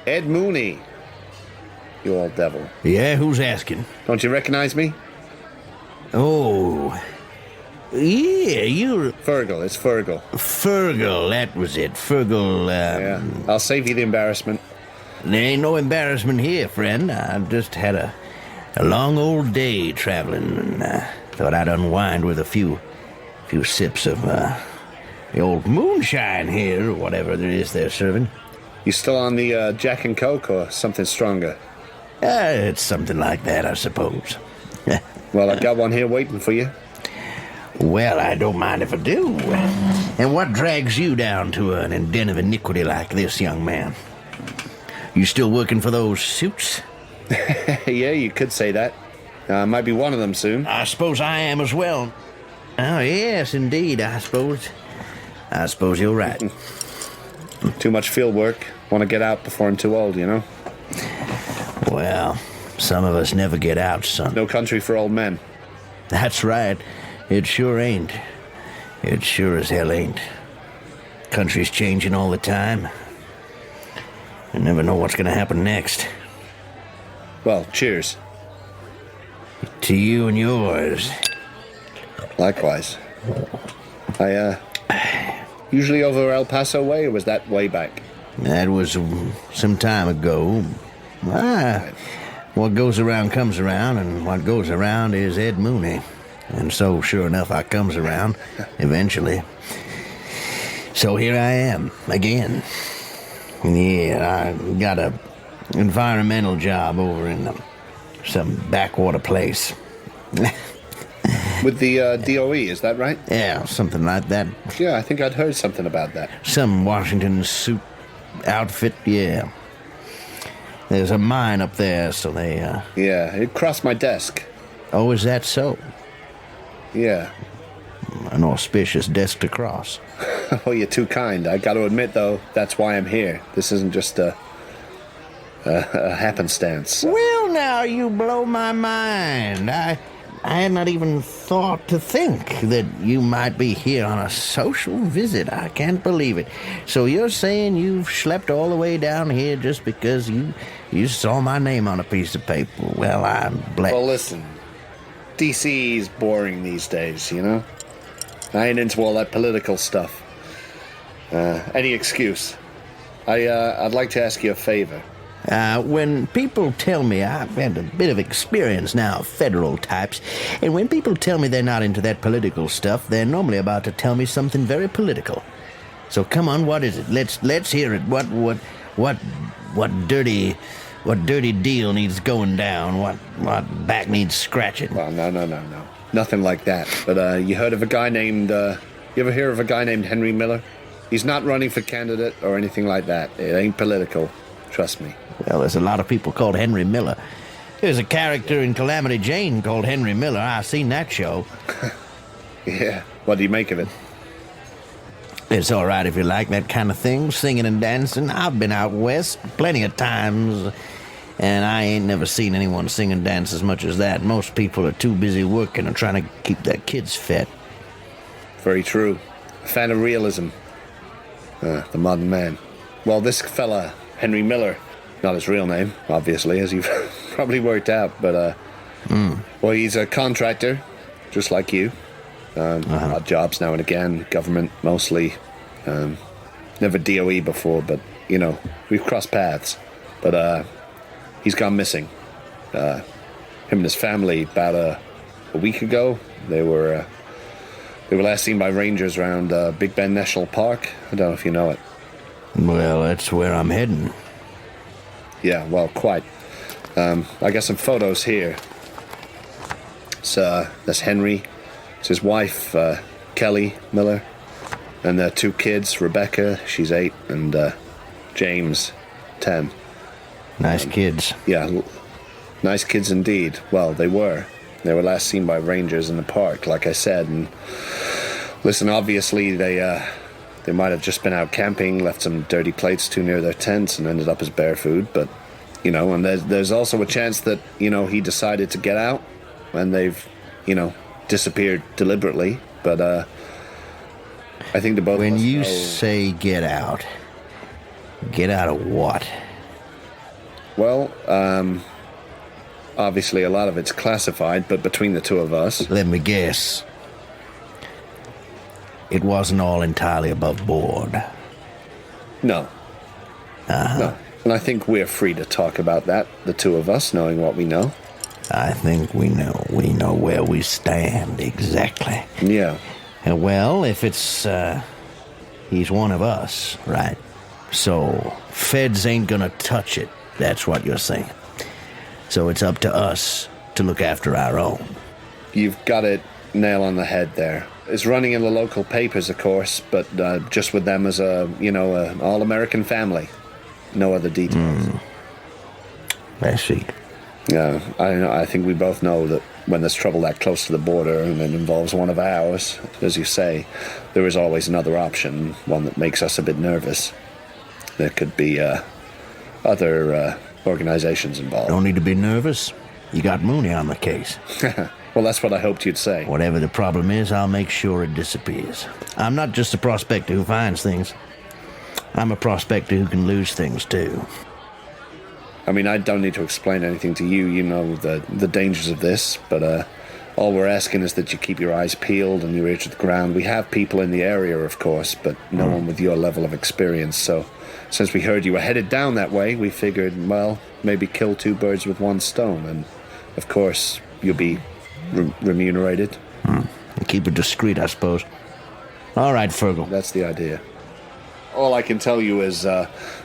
Ed Mooney. You old devil. Yeah, who's asking? Don't you recognize me? Oh. Yeah, you're... Fergal, it's Fergal. Fergal, that was it. Fergal, Yeah, I'll save you the embarrassment. There ain't no embarrassment here, friend. I just had a long old day traveling, and thought I'd unwind with a few sips of the old moonshine here, or whatever it is they're serving. You still on the Jack and Coke or something stronger? It's something like that, I suppose. Well, I've got one here waiting for you. Well, I don't mind if I do. And what drags you down to an den of iniquity like this, young man? You still working for those suits? Yeah, you could say that. Might be one of them soon. I suppose I am as well. Oh, yes, indeed, I suppose you're right. Too much field work. Want to get out before I'm too old, you know? Well, some of us never get out, son. No country for old men. That's right. It sure ain't. It sure as hell ain't. Country's changing all the time. You never know what's gonna happen next. Well, cheers. To you and yours. Likewise. I, usually over El Paso way, or was that way back? That was some time ago. What goes around comes around, and what goes around is Ed Mooney. And so, sure enough, I comes around, eventually. So here I am, again. Yeah, I got a environmental job over in some backwater place. With the DOE, is that right? Yeah, something like that. Yeah, I think I'd heard something about that. Some Washington suit outfit, yeah. There's a mine up there, so they, Yeah, it crossed my desk. Oh, is that so? Yeah. An auspicious desk to cross. Oh, you're too kind. I got to admit, though, that's why I'm here. This isn't just a happenstance. Well, now you blow my mind. I had not even thought to think that you might be here on a social visit. I can't believe it. So you're saying you've schlepped all the way down here just because you saw my name on a piece of paper? Well, I'm blessed. Well, listen. DC's boring these days, you know? I ain't into all that political stuff. Any excuse. I'd like to ask you a favor. When people tell me, I've had a bit of experience now of federal types, and when people tell me they're not into that political stuff, they're normally about to tell me something very political. So come on, what is it? Let's hear it. What dirty deal needs going down? What back needs scratching? Well, no. Nothing like that. But you heard of a guy named, you ever hear of a guy named Henry Miller? He's not running for candidate or anything like that. It ain't political. Trust me. Well, there's a lot of people called Henry Miller. There's a character in Calamity Jane called Henry Miller. I've seen that show. Yeah. What do you make of it? It's all right if you like that kind of thing, singing and dancing. I've been out west plenty of times, and I ain't never seen anyone sing and dance as much as that. Most people are too busy working and trying to keep their kids fed. Very true. A fan of realism. The modern man. Well, this fella, Henry Miller, not his real name, obviously, as you've probably worked out, but, well, he's a contractor, just like you. Odd jobs now and again, government mostly. Never DOE before, but, you know, we've crossed paths. But, he's gone missing. Him and his family, about a week ago, they were last seen by rangers around Big Bend National Park. I don't know if you know it. Well, that's where I'm heading. Yeah, well, quite. I got some photos here. That's Henry. It's his wife, Kelly Miller, and their two kids, Rebecca, she's 8, and James, 10. Nice kids. Yeah, nice kids indeed. Well, they were. They were last seen by rangers in the park, like I said. And listen, obviously they might have just been out camping, left some dirty plates too near their tents, and ended up as bear food. But, you know, and there's also a chance that, you know, he decided to get out, and they've, you know, disappeared deliberately. But I think the both of us When you know, say get out of what? Well, obviously a lot of it's classified, but between the two of us... Let me guess. It wasn't all entirely above board. No. No. And I think we're free to talk about that, the two of us, knowing what we know. I think we know. We know where we stand, exactly. Yeah. Well, if it's, he's one of us, right? So, feds ain't gonna touch it. That's what you're saying. So it's up to us to look after our own. You've got it nail on the head there. It's running in the local papers, of course, but just with them as a all-American family. No other details. I see. Yeah, I think we both know that when there's trouble that close to the border and it involves one of ours, as you say, there is always another option, one that makes us a bit nervous. There could be other organizations involved. Don't need to be nervous. You got Mooney on the case. Well, that's what I hoped you'd say. Whatever the problem is, I'll make sure it disappears. I'm not just a prospector who finds things. I'm a prospector who can lose things, too. I mean, I don't need to explain anything to you. You know the dangers of this, but all we're asking is that you keep your eyes peeled and your ear to the ground. We have people in the area, of course, but no one with your level of experience. So, since we heard you were headed down that way, we figured, well, maybe kill two birds with one stone. And, of course, you'll be remunerated. Keep it discreet, I suppose. All right, Fergal. That's the idea. All I can tell you is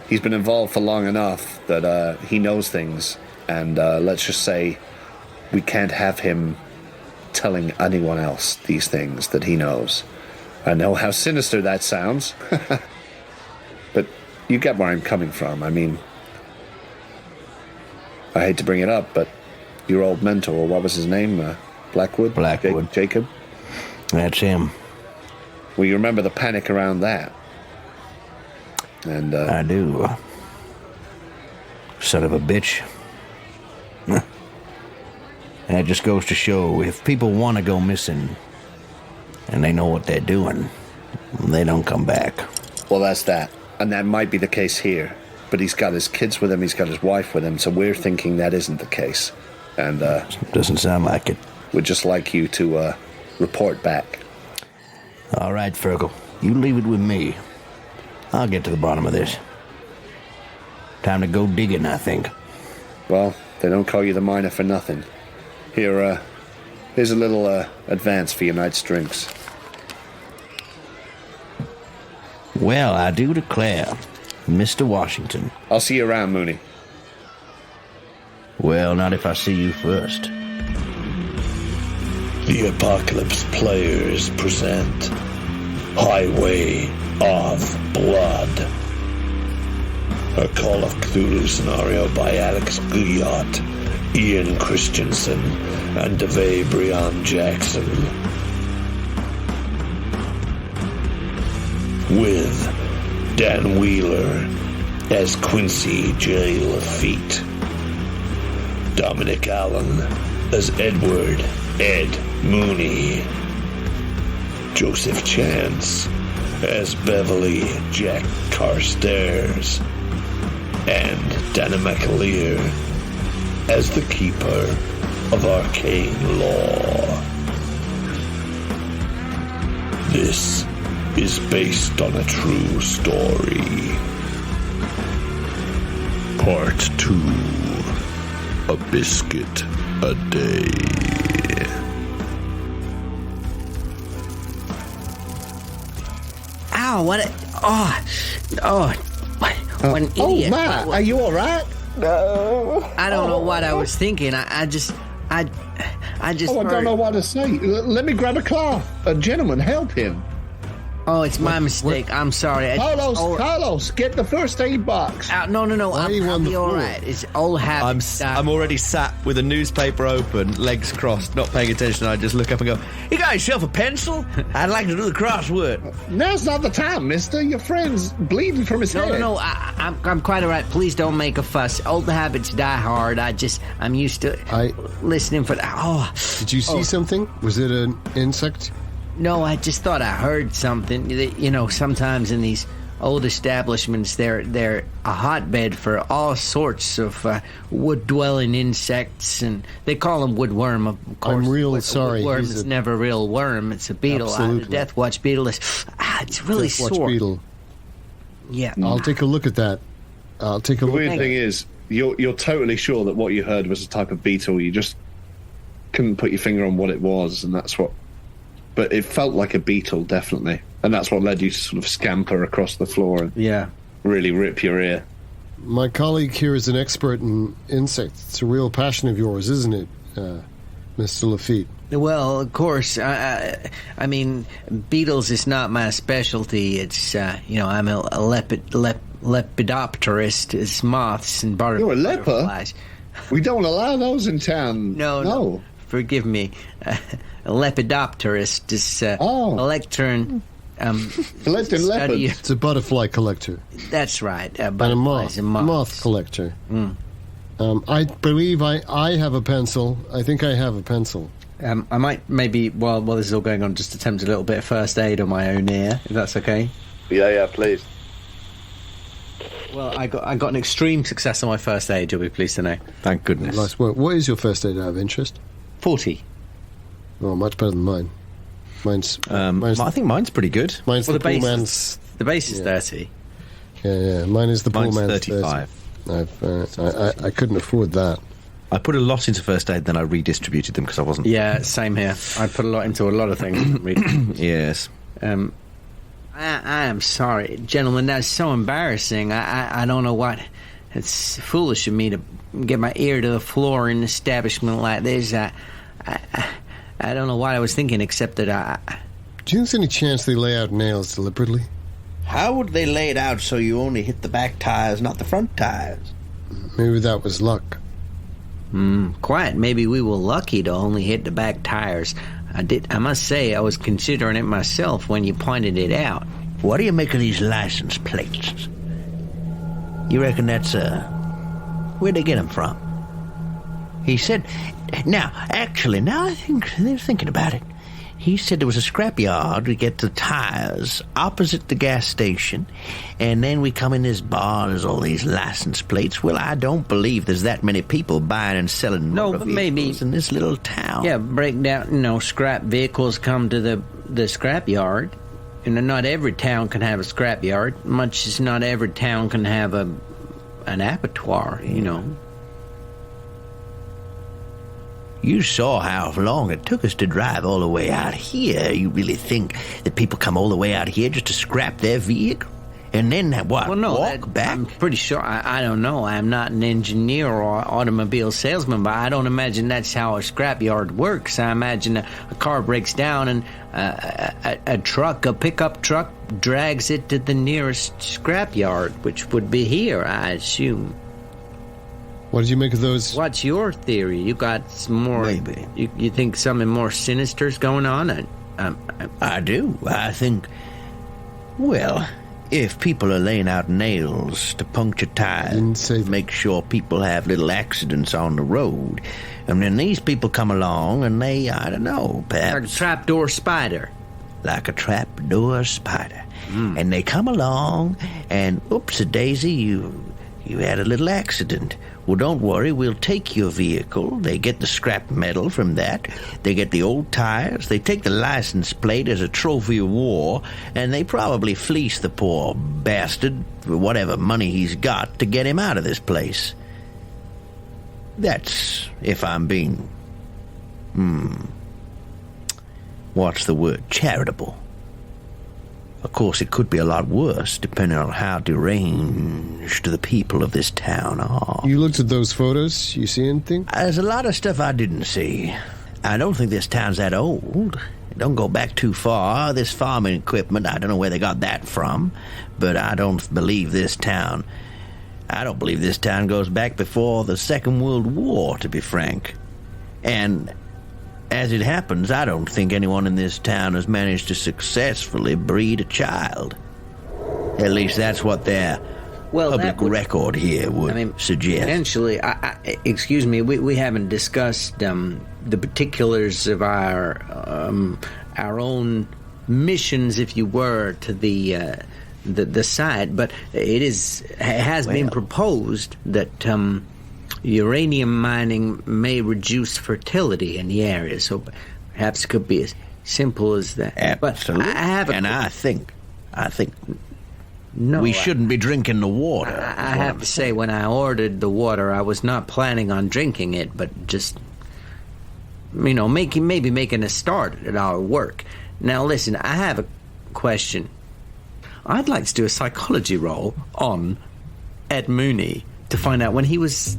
he's been involved for long enough that he knows things. And let's just say we can't have him telling anyone else these things that he knows. I know how sinister that sounds. But you get where I'm coming from. I mean, I hate to bring it up, but your old mentor, what was his name? Blackwood? Jacob? That's him. Well, you remember the panic around that. And I do. Son of a bitch. That just goes to show, if people want to go missing and they know what they're doing, they don't come back. Well, that's that. And that might be the case here. But he's got his kids with him, he's got his wife with him, so we're thinking that isn't the case. And doesn't sound like it. We'd just like you to report back. All right, Fergal. You leave it with me. I'll get to the bottom of this. Time to go digging, I think. Well, they don't call you the miner for nothing. Here's a little advance for your night's drinks. Well, I do declare, Mr. Washington. I'll see you around, Mooney. Well, not if I see you first. The Apocalypse Players present Highway of Blood, a Call of Cthulhu scenario by Alex Guillotte, Ian Christiansen, and Davae Breon Jaxson. With Dan Wheeler as Quincy J. Lafitte, Dominic Allen as Edward Ed Mooney, Joseph Chance as Beverley Jack Carstairs, and Danann McAleer as the Keeper of Arcane Law. This is based on a true story. Part 2. A Biscuit a Day. Ow, what a... what an idiot. Oh, Matt, are you all right? I don't know what I was thinking. I just I heard... don't know what to say. Let me grab a cloth. Gentlemen, help him. Oh, it's my mistake. I'm sorry. Carlos, get the first aid box. No. I'll be all right. It's old habit. I'm already sat with a newspaper open, legs crossed, not paying attention. I just look up and go, "You got yourself a pencil? I'd like to do the crossword." Now's not the time, mister. Your friend's bleeding from his head. No. I'm quite all right. Please don't make a fuss. Old habits die hard. I'm used to listening for that. Oh. Did you see something? Was it an insect? No, I just thought I heard something. You know, sometimes in these old establishments. They're a hotbed for all sorts of wood-dwelling insects, and they call them woodworm. Of course, I'm real sorry. Woodworm is never a real worm. It's a beetle. Absolutely. The Death Watch beetle is. It's really Death Watch sore. beetle. Yeah. I'll take a look at that. I'll take a The look. weird thing is, you're totally sure that what you heard was a type of beetle. You just couldn't put your finger on what it was, and that's what. But it felt like a beetle, definitely, and that's what led you to sort of scamper across the floor and really rip your ear. My colleague here is an expert in insects. It's a real passion of yours, isn't it, Mr. Lafitte? Well, of course. I mean, beetles is not my specialty. It's I'm a lepidopterist. It's moths and You're a leper? butterflies. We don't allow those in town. No. Forgive me. A lepidopterist is a lectern. Collecting study- leopards. It's a butterfly collector That's right. and a moth collector. I believe I have a pencil. I think I have a pencil. I might maybe, while this is all going on, just attempt a little bit of first aid on my own ear, if that's okay. Yeah, please. Well, I got an extreme success on my first aid, you'll be pleased to know. Thank goodness. Nice work. What is your first aid out of interest? 40. Oh, much better than mine. Mine's I think mine's pretty good. Mine's well, the poor man's. The base is 30. Yeah. Mine is the poor Mine's man's 35. 30. I couldn't afford that. I put a lot into first aid, then I redistributed them because I wasn't. Yeah, same here. I put a lot into a lot of things. Yes. I am sorry, gentlemen. That's so embarrassing. I don't know what. It's foolish of me to get my ear to the floor in an establishment like this. I don't know what I was thinking, except that Do you think there's any chance they lay out nails deliberately? How would they lay it out so you only hit the back tires, not the front tires? Maybe that was luck. Quiet. Maybe we were lucky to only hit the back tires. I must say, I was considering it myself when you pointed it out. What do you make of these license plates? You reckon that's, where'd they get them from? He said, now I think they're thinking about it. He said there was a scrapyard to get the tires opposite the gas station, and then we come in this bar and there's all these license plates. Well, I don't believe there's that many people buying and selling motor but maybe vehicles in this little town. Yeah, break down, scrap vehicles come to the scrapyard. And not every town can have a scrapyard, much as not every town can have an abattoir, You saw how long it took us to drive all the way out here. You really think that people come all the way out here just to scrap their vehicle? And then what, walk back? I'm pretty sure. I don't know. I'm not an engineer or automobile salesman, but I don't imagine that's how a scrapyard works. I imagine a car breaks down and a pickup truck drags it to the nearest scrapyard, which would be here, I assume. What did you make of those? What's your theory? You got some more... Maybe. You think something more sinister's going on? I do. I think... Well, if people are laying out nails to puncture tires, make sure people have little accidents on the road, and then these people come along and they, I don't know, perhaps... Like a trapdoor spider. Like a trapdoor spider. And they come along and, oops-a-daisy, you had a little accident. Well, don't worry, we'll take your vehicle. They get the scrap metal from that. They get the old tires. They take the license plate as a trophy of war, and they probably fleece the poor bastard for whatever money he's got to get him out of this place. That's if I'm being... what's the word? Charitable. Of course, it could be a lot worse, depending on how deranged the people of this town are. You looked at those photos? You see anything? There's a lot of stuff I didn't see. I don't think this town's that old. It don't go back too far. This farming equipment, I don't know where they got that from, but I don't believe this town goes back before the Second World War, to be frank. And... as it happens, I don't think anyone in this town has managed to successfully breed a child. At least that's what their public record here would suggest. Potentially, excuse me, we haven't discussed the particulars of our own missions, if you were, to the the site, but it has been proposed that uranium mining may reduce fertility in the area, so perhaps it could be as simple as that. Absolutely. But I think no, we shouldn't be drinking the water. I have to say, when I ordered the water, I was not planning on drinking it, but just, maybe making a start at our work. Now, listen, I have a question. I'd like to do a psychology roll on Ed Mooney to find out when he was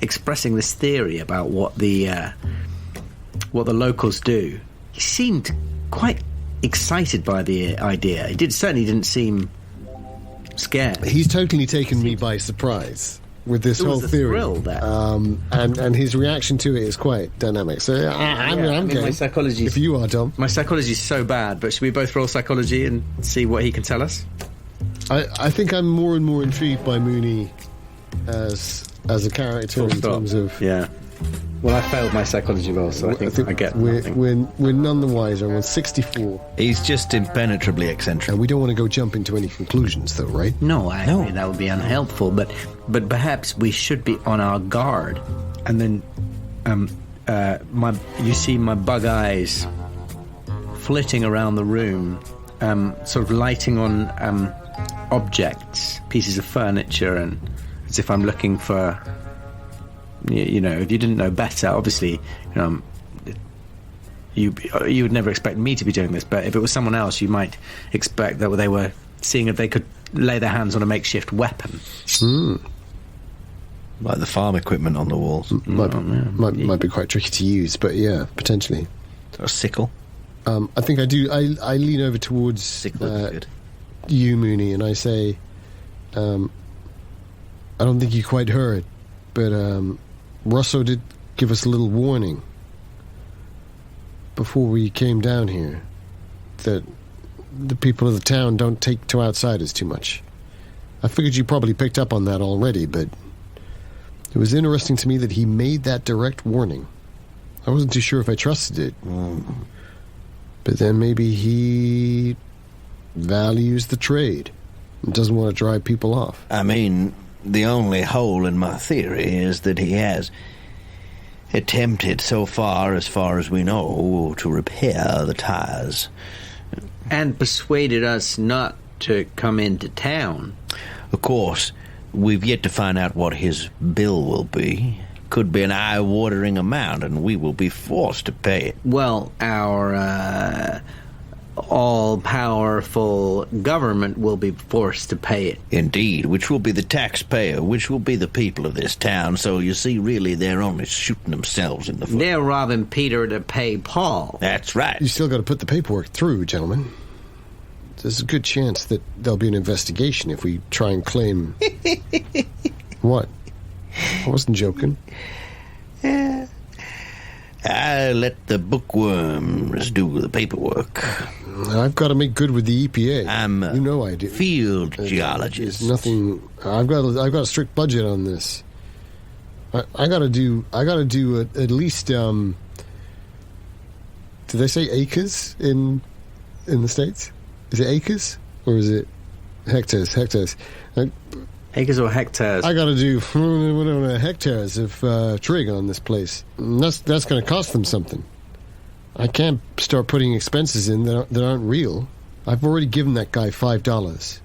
expressing this theory about what the locals do. He seemed quite excited by the idea. He certainly didn't seem scared. He's totally taken me by surprise with this whole theory. Thrill, that. And his reaction to it is quite dynamic. So I'm game. My psychology. If you are, Dom. My psychology's so bad, but should we both roll psychology and see what he can tell us? I think I'm more and more intrigued by Mooney as a character in terms of... Yeah. Well, I failed my psychology roll, so I think I get nothing. We're none the wiser. I'm on 64. He's just impenetrably eccentric. And we don't want to go jump into any conclusions, though, right? No, I agree. That would be unhelpful, but perhaps we should be on our guard. And then, you see my bug eyes flitting around the room, sort of lighting on objects, pieces of furniture, and as if I'm looking for... if you didn't know better, obviously, you would never expect me to be doing this, but if it was someone else, you might expect that they were seeing if they could lay their hands on a makeshift weapon. Like the farm equipment on the walls. Might be quite tricky to use, but yeah, potentially. A sickle. I think I do. I lean over towards you, Mooney, and I say, I don't think you quite heard, but Russo did give us a little warning before we came down here that the people of the town don't take to outsiders too much. I figured you probably picked up on that already, but it was interesting to me that he made that direct warning. I wasn't too sure if I trusted it. But then maybe he values the trade and doesn't want to drive people off. I mean, the only hole in my theory is that he has attempted so far as we know, to repair the tires. And persuaded us not to come into town. Of course, we've yet to find out what his bill will be. Could be an eye-watering amount, and we will be forced to pay it. Well, our all-powerful government will be forced to pay it. Indeed, which will be the taxpayer, which will be the people of this town. So you see, really, they're only shooting themselves in the foot. They're robbing Peter to pay Paul. That's right. You still got to put the paperwork through, gentlemen. There's a good chance that there'll be an investigation if we try and claim... What? I wasn't joking. I let the bookworms do the paperwork. I've got to make good with the EPA. I'm you know I do. Field geologist. There's nothing. I've got a strict budget on this. I got to do at least. Do they say acres in the States? Is it acres or is it hectares? Hectares. Acres or hectares? I got to do hectares of trig on this place. And that's going to cost them something. I can't start putting expenses in that aren't real. I've already given that guy $5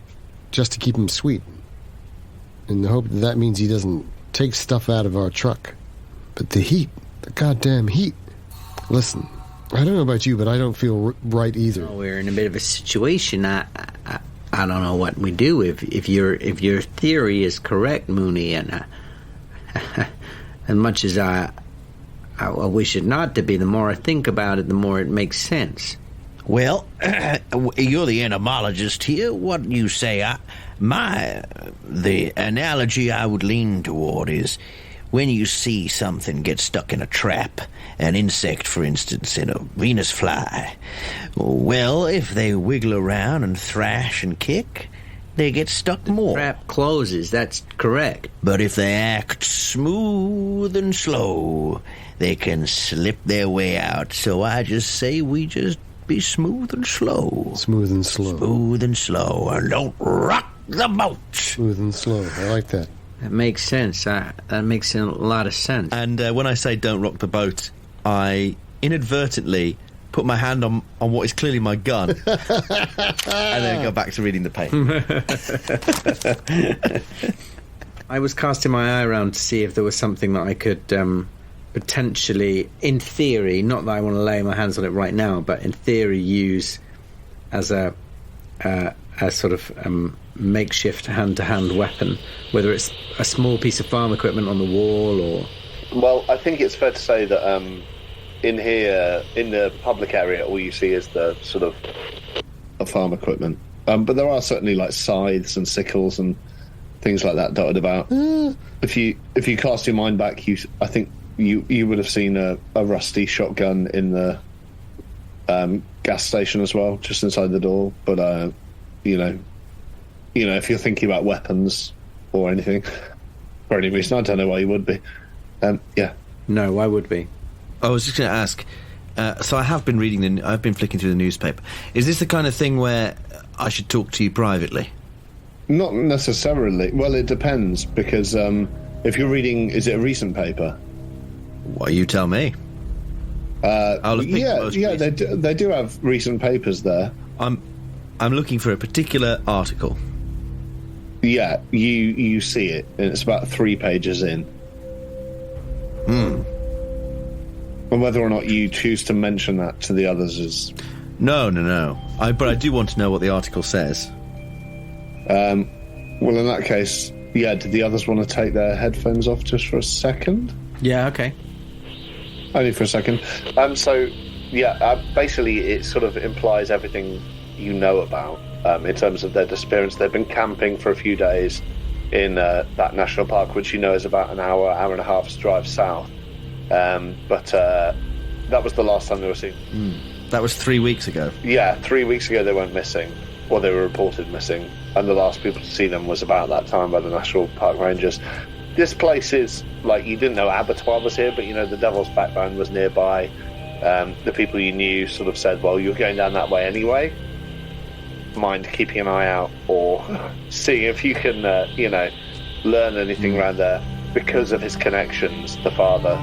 just to keep him sweet, in the hope that means he doesn't take stuff out of our truck. But the heat, the goddamn heat. Listen, I don't know about you, but I don't feel right either. Well, we're in a bit of a situation. I don't know what we do if your theory is correct, Mooney, and as much as I wish it not to be, the more I think about it, the more it makes sense. Well, you're the entomologist here. What do you say? The analogy I would lean toward is when you see something get stuck in a trap, an insect, for instance, in a Venus fly. Well, if they wiggle around and thrash and kick, they get stuck more. The trap closes, that's correct. But if they act smooth and slow, they can slip their way out. So I just say we just be smooth and slow. Smooth and slow. Smooth and slow, and don't rock the boat. Smooth and slow. I like that. That makes sense. That makes a lot of sense. And when I say don't rock the boat, I inadvertently put my hand on what is clearly my gun, and then go back to reading the paper. I was casting my eye around to see if there was something that I could potentially, in theory, not that I want to lay my hands on it right now, but in theory use as a sort of makeshift hand-to-hand weapon, whether it's a small piece of farm equipment on the wall or... Well, I think it's fair to say that in here, in the public area, all you see is the sort of farm equipment. But there are certainly like scythes and sickles and things like that dotted about. If you cast your mind back, I think you would have seen a rusty shotgun in the gas station as well, just inside the door. But if you're thinking about weapons or anything for any reason, I don't know why you would be. Yeah. No, why would be? I was just going to ask. So I have been reading I've been flicking through the newspaper. Is this the kind of thing where I should talk to you privately? Not necessarily. Well, it depends, because if you're reading, is it a recent paper? Well, you tell me. I'll pick most, yeah, please. they do have recent papers there. I'm looking for a particular article. Yeah, you see it, and it's about 3 pages in. And whether or not you choose to mention that to the others is... No. But I do want to know what the article says. Well, in that case, yeah, did the others want to take their headphones off just for a second? Yeah, okay. Only for a second. Basically it sort of implies everything you know about in terms of their disappearance. They've been camping for a few days in that national park, which you know is about an hour and a half's drive south. But that was the last time they were seen. That was 3 weeks ago. Yeah, 3 weeks ago they went missing, or they were reported missing, and the last people to see them was about that time by the National Park Rangers. This place is, like, you didn't know Abattoir was here, but you know the Devil's Backbone was nearby. The people you knew sort of said, well, you're going down that way anyway. Mind keeping an eye out or seeing if you can, learn anything around there. Because of his connections, the father,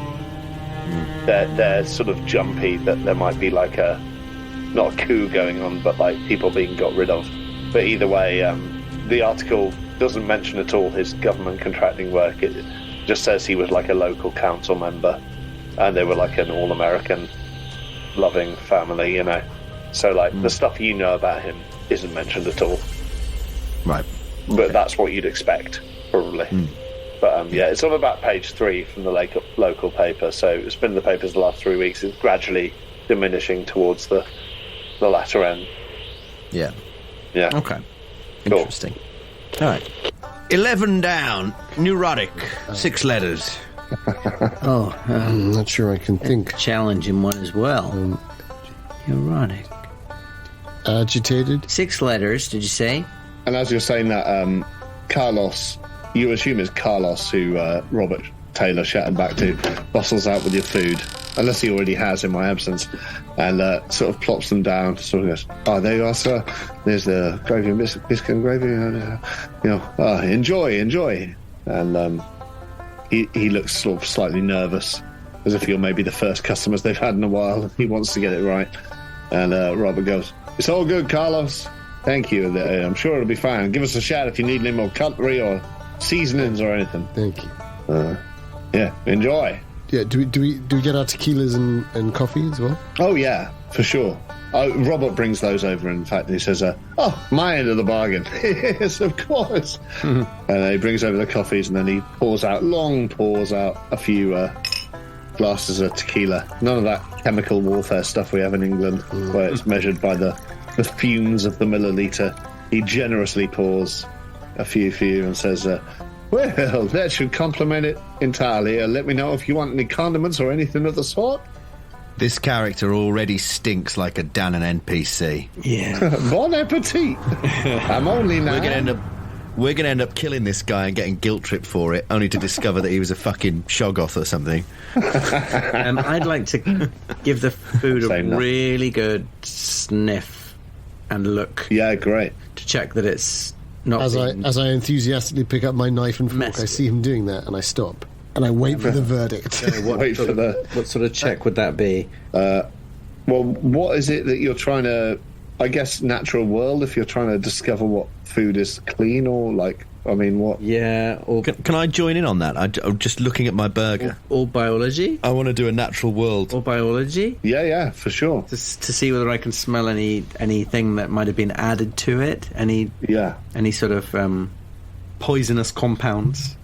they're sort of jumpy that there might be like not a coup going on, but like people being got rid of. But either way, the article doesn't mention at all his government contracting work. It just says he was like a local council member, and they were like an all-American loving family, So like the stuff you know about him isn't mentioned at all. Right. But that's what you'd expect, probably. But it's on about page 3 from the local paper. So it's been in the papers the last 3 weeks. It's gradually diminishing towards the latter end. Yeah. Yeah. Okay. Cool. Interesting. All right. 11 down. Neurotic. 6 letters. I'm not sure I can think. Challenging one as well. Neurotic. Agitated. 6 letters, did you say? And as you're saying that, Carlos, you assume it's Carlos who Robert Taylor shouted back to, bustles out with your food, unless he already has in my absence, and sort of plops them down. Sort of goes, "Oh, there you are, sir. There's the gravy and biscuit and gravy. Enjoy." And he looks sort of slightly nervous, as if you're maybe the first customers they've had in a while. He wants to get it right. And Robert goes, "It's all good, Carlos. Thank you. I'm sure it'll be fine. Give us a shout if you need any more cutlery or seasonings or anything." Thank you. Yeah, enjoy. Yeah, do we get our tequilas and coffee as well? Oh yeah, for sure. Robert brings those over. In fact, he says, my end of the bargain." Yes, of course. And he brings over the coffees, and then he pours out a few glasses of tequila. None of that chemical warfare stuff we have in England, where it's measured by the fumes of the milliliter. He generously pours a few for you and says, "Well, that should complement it entirely. Let me know if you want any condiments or anything of the sort." This character already stinks like a Danann NPC. Yeah. Bon appetit. I'm only 9. We're going to end up killing this guy and getting guilt-tripped for it, only to discover that he was a fucking shoggoth or something. I'd like to give the food a really good sniff and look. Yeah, great. To check that it's not. As I enthusiastically pick up my knife and fork, messy. I see him doing that, and I stop and I wait for the verdict. What sort of check would that be? Well, what is it that you're trying to? I guess natural world. If you're trying to discover what food is clean or like, I mean, what? Yeah. Or Can I join in on that? I'm just looking at my burger. Or biology. I want to do a natural world. Or biology. Yeah, for sure. Just to see whether I can smell anything that might have been added to it. Any sort of poisonous compounds.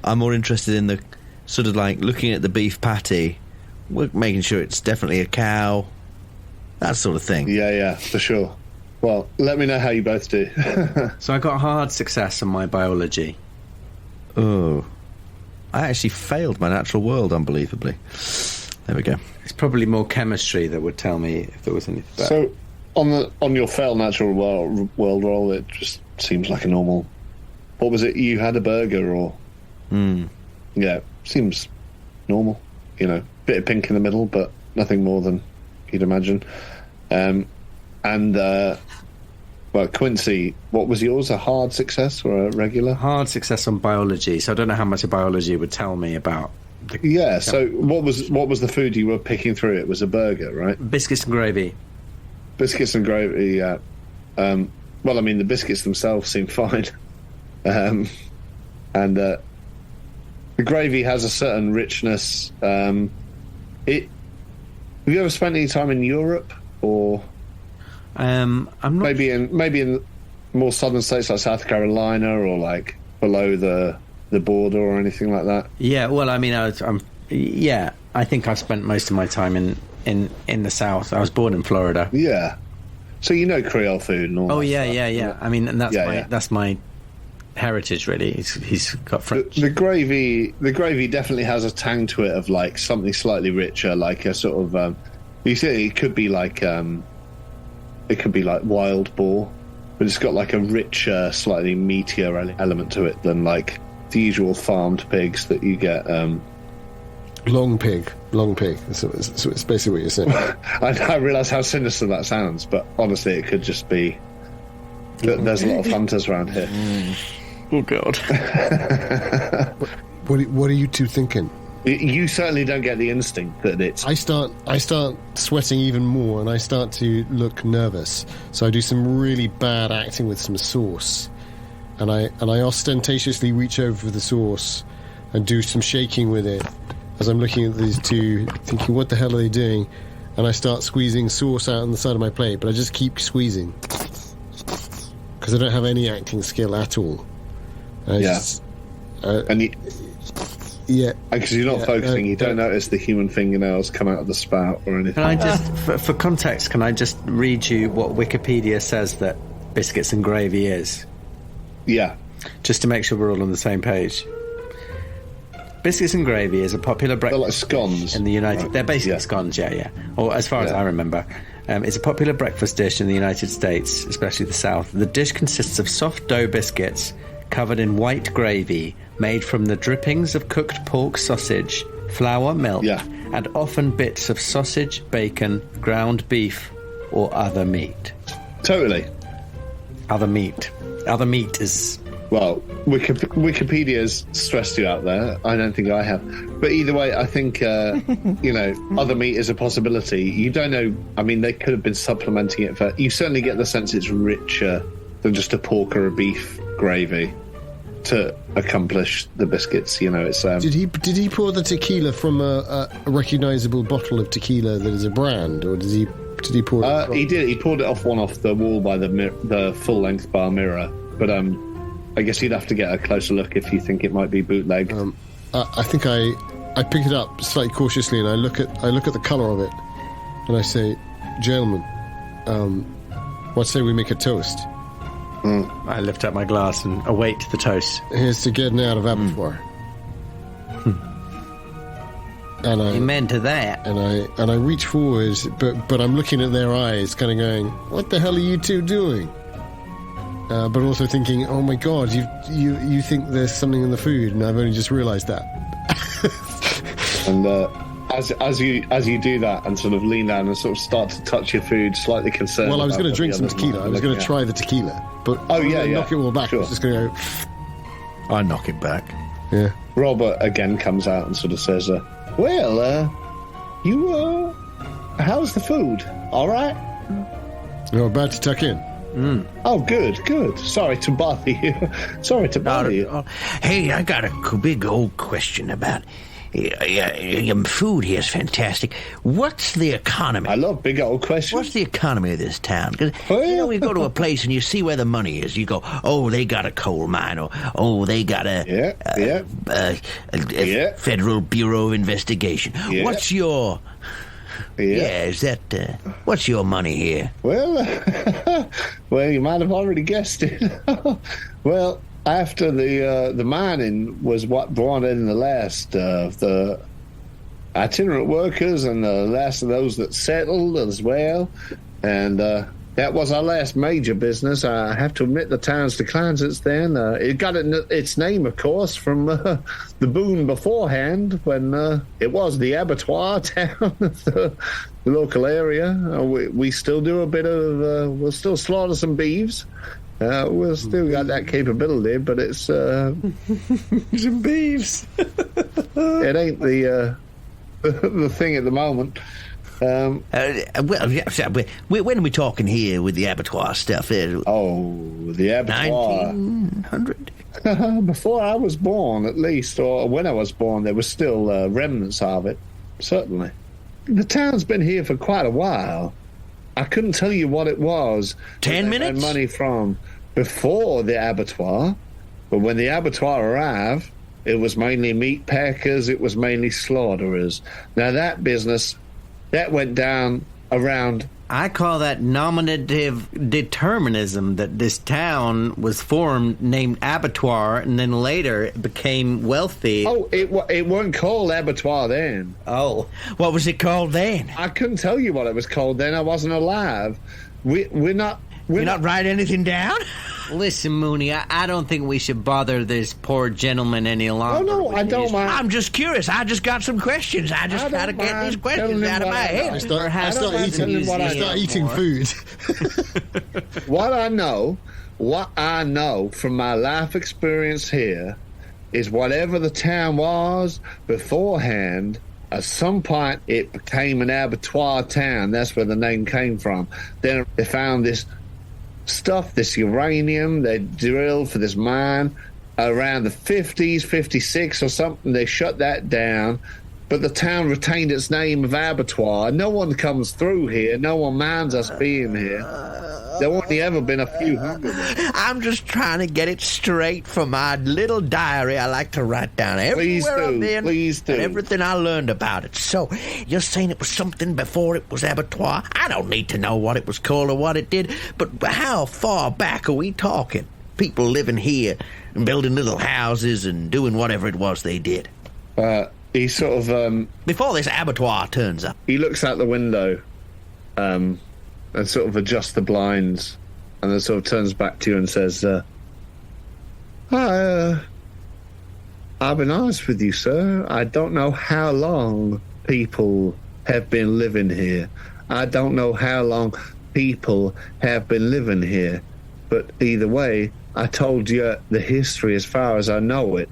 I'm more interested in the sort of like looking at the beef patty, making sure it's definitely a cow, that sort of thing. Yeah, for sure. Well, let me know how you both do. So I got hard success on my biology. Oh, I actually failed my natural world, unbelievably. There we go. It's probably more chemistry that would tell me if there was anything better. So on your failed natural world roll, it just seems like a normal. What was it? You had a burger, or? Yeah, seems normal. You know, bit of pink in the middle, but nothing more than you'd imagine. Well, Quincy, what was yours? A hard success or a regular? Hard success on biology. So I don't know how much of biology would tell me about. So what was the food you were picking through? It was a burger, right? Biscuits and gravy. Biscuits and gravy. Yeah. Well, I mean, the biscuits themselves seem fine, and the gravy has a certain richness. Have you ever spent any time in Europe, or I'm not. Maybe in more southern states like South Carolina, or like below the border, or anything like that? Yeah. Well, I mean, I think I've spent most of my time in the South. I was born in Florida. Yeah. So you know Creole food and all. Oh that yeah. stuff. I mean, and that's my heritage, really. He's got French. The gravy definitely has a tang to it of like something slightly richer, like a sort of. You see, it could be like wild boar, but it's got like a richer, slightly meatier element to it than like the usual farmed pigs that you get. Long pig. So it's basically what you're saying. I realise how sinister that sounds, but honestly, it could just be that there's a lot of hunters around here. Oh God! What are you two thinking? You certainly don't get the instinct that it's. I start sweating even more, and I start to look nervous. So I do some really bad acting with some sauce, and I ostentatiously reach over for the sauce and do some shaking with it as I'm looking at these two, thinking, what the hell are they doing? And I start squeezing sauce out on the side of my plate, but I just keep squeezing because I don't have any acting skill at all. Because you're not focusing, you don't notice the human fingernails come out of the spout or anything. Can I just, for context, can I just read you what Wikipedia says that biscuits and gravy is? Yeah. Just to make sure we're all on the same page. Biscuits and gravy is a popular breakfast. They're like scones in the United. Right. They're basically scones, yeah. Or as far as I remember, it's a popular breakfast dish in the United States, especially the South. The dish consists of soft dough biscuits covered in white gravy, made from the drippings of cooked pork sausage, flour, milk, and often bits of sausage, bacon, ground beef, or other meat. Totally. Other meat. Other meat is. Well, Wikipedia's stressed you out there. I don't think I have. But either way, I think, other meat is a possibility. You don't know. I mean, they could have been supplementing it. You certainly get the sense it's richer than just a pork or a beef gravy to accomplish the biscuits. It's. Did he pour the tequila from a recognizable bottle of tequila that is a brand, or did he pour it? He did. He poured it off the wall by the full-length bar mirror. But I guess you'd have to get a closer look if you think it might be bootleg. I think I pick it up slightly cautiously and I look at the colour of it, and I say, "Gentlemen, what say we make a toast?" I lift up my glass and await the toast. Here's to getting out of abattoir. And Amen to that. And I reach forward, but I'm looking at their eyes, kind of going, "What the hell are you two doing?" but also thinking, oh my god, you think there's something in the food, and I've only just realised that. And as you do that and sort of lean down and sort of start to touch your food, slightly concerned. Well, I was going to drink some tequila. I was going to try the tequila, but knock it all back. Sure. I was just going to go. I knock it back. Yeah. Robert again comes out and sort of says, how's the food? All right? You're about to tuck in. Oh, good. Sorry to bother you. Hey, I got a big old question about... your food here is fantastic. What's the economy? I love big old questions. What's the economy of this town? Because, you go to a place and you see where the money is. You go, oh, they got a coal mine, or, oh, they got a Federal Bureau of Investigation. Yeah. What's your... what's your money here? Well, you might have already guessed it. Well, after the mining was what brought in the last of the itinerant workers and the last of those that settled as well, and that was our last major business. I have to admit the town's declined since then. It got its name, of course, from the boom beforehand when it was the abattoir town of the local area. We still do a bit of... we'll still slaughter some beeves. We'll still got that capability, but it's... some beeves. It ain't the thing at the moment. When are we talking here with the abattoir stuff? The abattoir. 1900? Before I was born, at least, or when I was born, there was still remnants of it, certainly. The town's been here for quite a while. I couldn't tell you what it was. 10 minutes? They had money from before the abattoir, but when the abattoir arrived, it was mainly meat packers, it was mainly slaughterers. Now that business... that went down around... I call that nominative determinism, that this town was formed named Abattoir, and then later it became wealthy. Oh, it wasn't called Abattoir then. Oh. What was it called then? I couldn't tell you what it was called then. I wasn't alive. We're not writing anything down? Listen, Mooney, I don't think we should bother this poor gentleman any longer. Oh, no, I don't mind. I'm just curious. I just got some questions. I just got to get these questions out of my head. I start eating food. What I know from my life experience here is whatever the town was beforehand, at some point it became an abattoir town. That's where the name came from. Then they found this stuff, this uranium they drilled for this mine around the 50s, 56 or something. They shut that down, but the town retained its name of abattoir. No one comes through here. No one minds us being here. There only ever been a few hundred. I'm just trying to get it straight from my little diary. I like to write down everywhere I've been and everything I learned about it. So, you're saying it was something before it was abattoir? I don't need to know what it was called or what it did, but how far back are we talking? People living here and building little houses and doing whatever it was they did. He sort of... before this abattoir turns up. He looks out the window and sort of adjusts the blinds and then sort of turns back to you and says, I'll be honest with you, sir. I don't know how long people have been living here. I don't know how long people have been living here. But either way, I told you the history as far as I know it.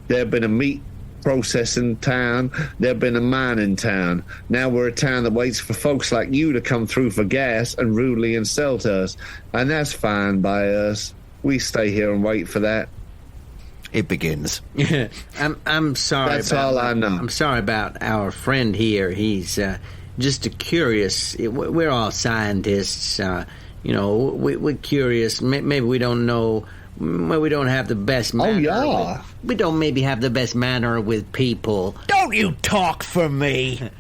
There have been a meat processing town, there been a mine in town. Now we're a town that waits for folks like you to come through for gas and rudely insult us, and that's fine by us. We stay here and wait for that. It begins. I'm sorry. That's all I know. I'm sorry about our friend here. He's just a curious. We're all scientists. We're curious. Maybe we don't know. We don't have the best manner. Oh, yeah. We don't maybe have the best manner with people. Don't you talk for me.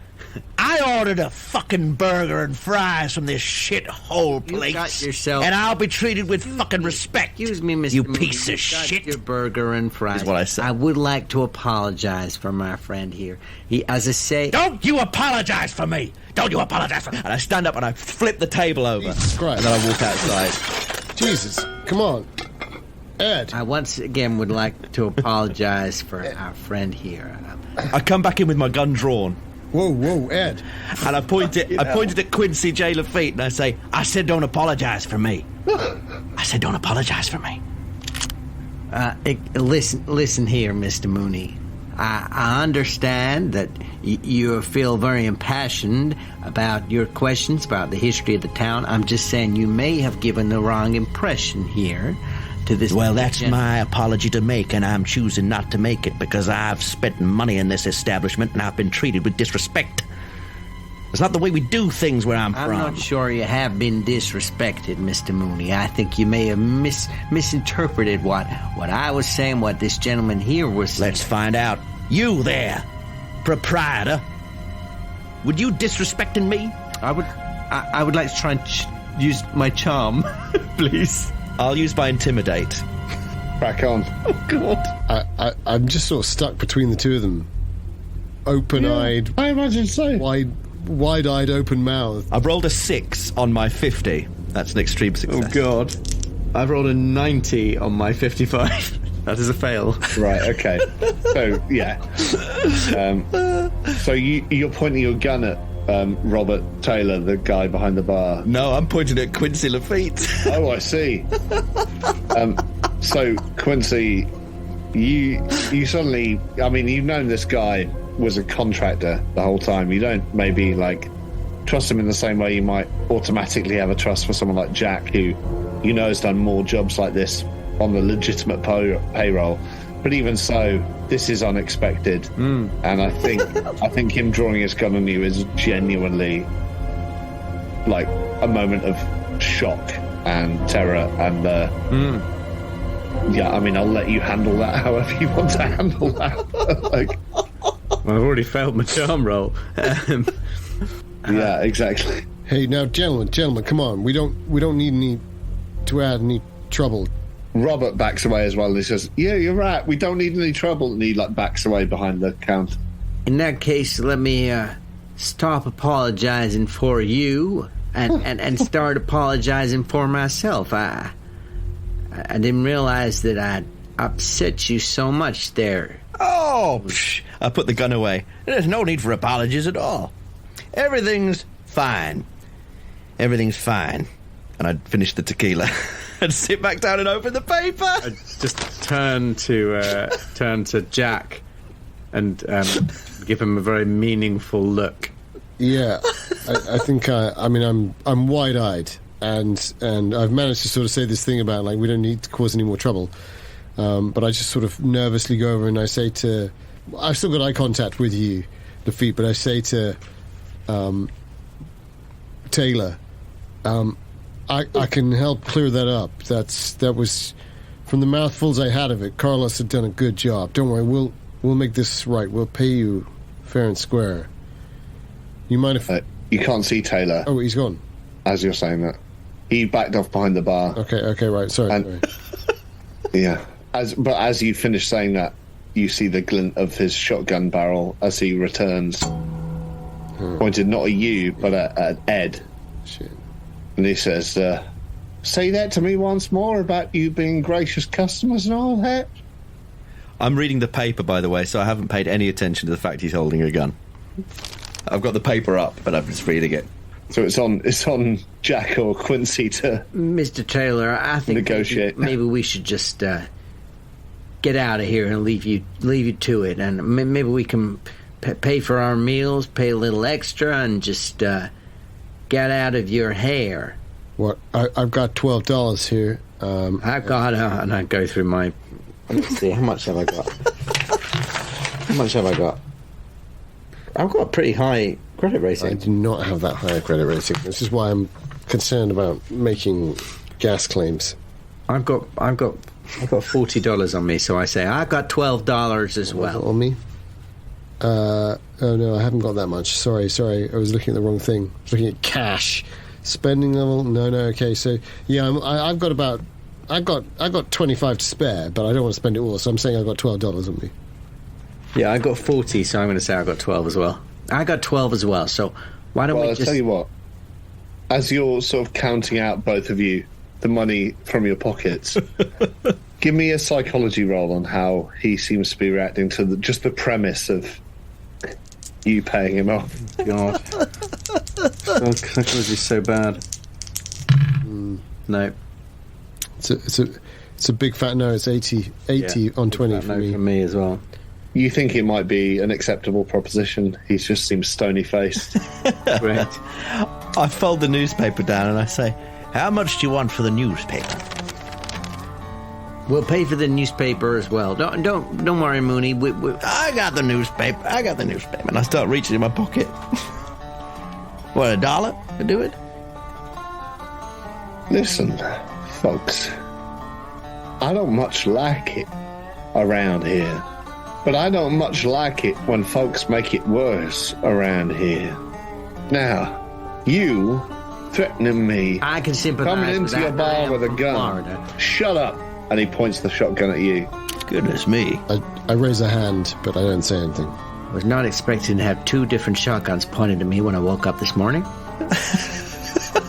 I ordered a fucking burger and fries from this shithole place. You got yourself... and I'll be treated with fucking respect. Excuse me, Mr. You Mooney, piece of got shit. Your burger and fries. Is what I said. I would like to apologize for my friend here. As I say... Don't you apologize for me. Don't you apologize for me. And I stand up and I flip the table over. Jesus Christ. And then I walk outside. Jesus, come on. Ed. I once again would like to apologize for our friend here. I come back in with my gun drawn. Whoa, Ed. And I pointed at Quincy J. Lafitte and I say, I said don't apologize for me. I said don't apologize for me. Listen here, Mr. Mooney. I understand that you feel very impassioned about your questions about the history of the town. I'm just saying you may have given the wrong impression here to this... Well, that's my apology to make, and I'm choosing not to make it because I've spent money in this establishment and I've been treated with disrespect. It's not the way we do things where I'm from. I'm not sure you have been disrespected, Mr. Mooney. I think you may have misinterpreted what I was saying, what this gentleman here was saying. Let's find out. You there, proprietor. Would you disrespecting me? I would like to try and use my charm, please. I'll use my intimidate. Crack on. Oh, God. I'm just sort of stuck between the two of them. Open-eyed. Yeah, I imagine so. Wide-eyed, open-mouthed. I've rolled a 6 on my 50. That's an extreme success. Oh, God. I've rolled a 90 on my 55. That is a fail. Right, okay. So, yeah. So you're pointing your gun at Robert Taylor, the guy behind the bar. No, I'm pointing at Quincy Lafitte. Oh, I see. So, Quincy, you suddenly... I mean, you've known this guy was a contractor the whole time. You don't maybe, trust him in the same way you might automatically have a trust for someone like Jack, who you know has done more jobs like this on the legitimate payroll. But even so, this is unexpected. And I think him drawing his gun on you is genuinely a moment of shock and terror. And yeah, I mean, I'll let you handle that however you want to handle that. Well, I've already failed my charm roll. Yeah, exactly. Hey, now, gentlemen, come on. We don't need to add any trouble. Robert backs away as well, and he says, "Yeah, you're right. We don't need any trouble." And he backs away behind the counter. In that case, let me stop apologizing for you and start apologizing for myself. I didn't realize that I'd upset you so much there. Oh, psh. I put the gun away. There's no need for apologies at all. Everything's fine. Everything's fine. And I'd finish the tequila. I'd sit back down and open the paper. I'd just turn to Jack and give him a very meaningful look. Yeah, I think I'm wide-eyed, and I've managed to sort of say this thing about we don't need to cause any more trouble. But I just sort of nervously go over and I say to... I've still got eye contact with you, Lafitte, but I say to Taylor, I can help clear that up. That was... From the mouthfuls I had of it, Carlos had done a good job. Don't worry, we'll make this right. We'll pay you fair and square. You mind if... you can't see Taylor. Oh, he's gone. As you're saying that. He backed off behind the bar. Okay, right, sorry. Yeah. As you finish saying that, you see the glint of his shotgun barrel as he returns. Pointed not at you, but at Ed. Shit. And he says, say that to me once more about you being gracious customers and all that. I'm reading the paper, by the way, so I haven't paid any attention to the fact he's holding a gun. I've got the paper up, but I'm just reading it. So it's on Jack or Quincy to Mr. Taylor, I think negotiate. Maybe we should just get out of here and leave you to it, and maybe we can pay for our meals, pay a little extra, and just get out of your hair. What? I've got $12 here. I've got, and I go through my... Let's see, how much have I got? I've got a pretty high credit rating. I do not have that high a credit rating. This is why I'm concerned about making gas claims. I've got $40 on me, so I say I got $12 as well. On me? Oh no, I haven't got that much. Sorry. I was looking at the wrong thing. I was looking at cash. Spending level? No. Okay, so yeah, I've got 25 to spare, but I don't want to spend it all. So I'm saying I've got $12 on me. Yeah, I got 40, so I'm going to say I got 12 as well. I got 12 as well. So why don't we I'll just... tell you what. As you're sort of counting out, both of you, the money from your pockets. Give me a psychology roll on how he seems to be reacting to just the premise of you paying him off. God. Psychology's so bad. No. It's a big fat no. It's 80 on 20 for me. For me as well. You think it might be an acceptable proposition. He just seems stony-faced. Great. I fold the newspaper down and I say, how much do you want for the newspaper? We'll pay for the newspaper as well. Don't worry, Mooney. I got the newspaper. And I start reaching in my pocket. What, $1 to do it? Listen, folks. I don't much like it around here. But I don't much like it when folks make it worse around here. Now, you threatening me. I can sympathize coming with into your that. bar with a gun. Florida. Shut up. And he points the shotgun at you. Goodness me. I raise a hand, but I don't say anything. I was not expecting to have 2 different shotguns pointed at me when I woke up this morning.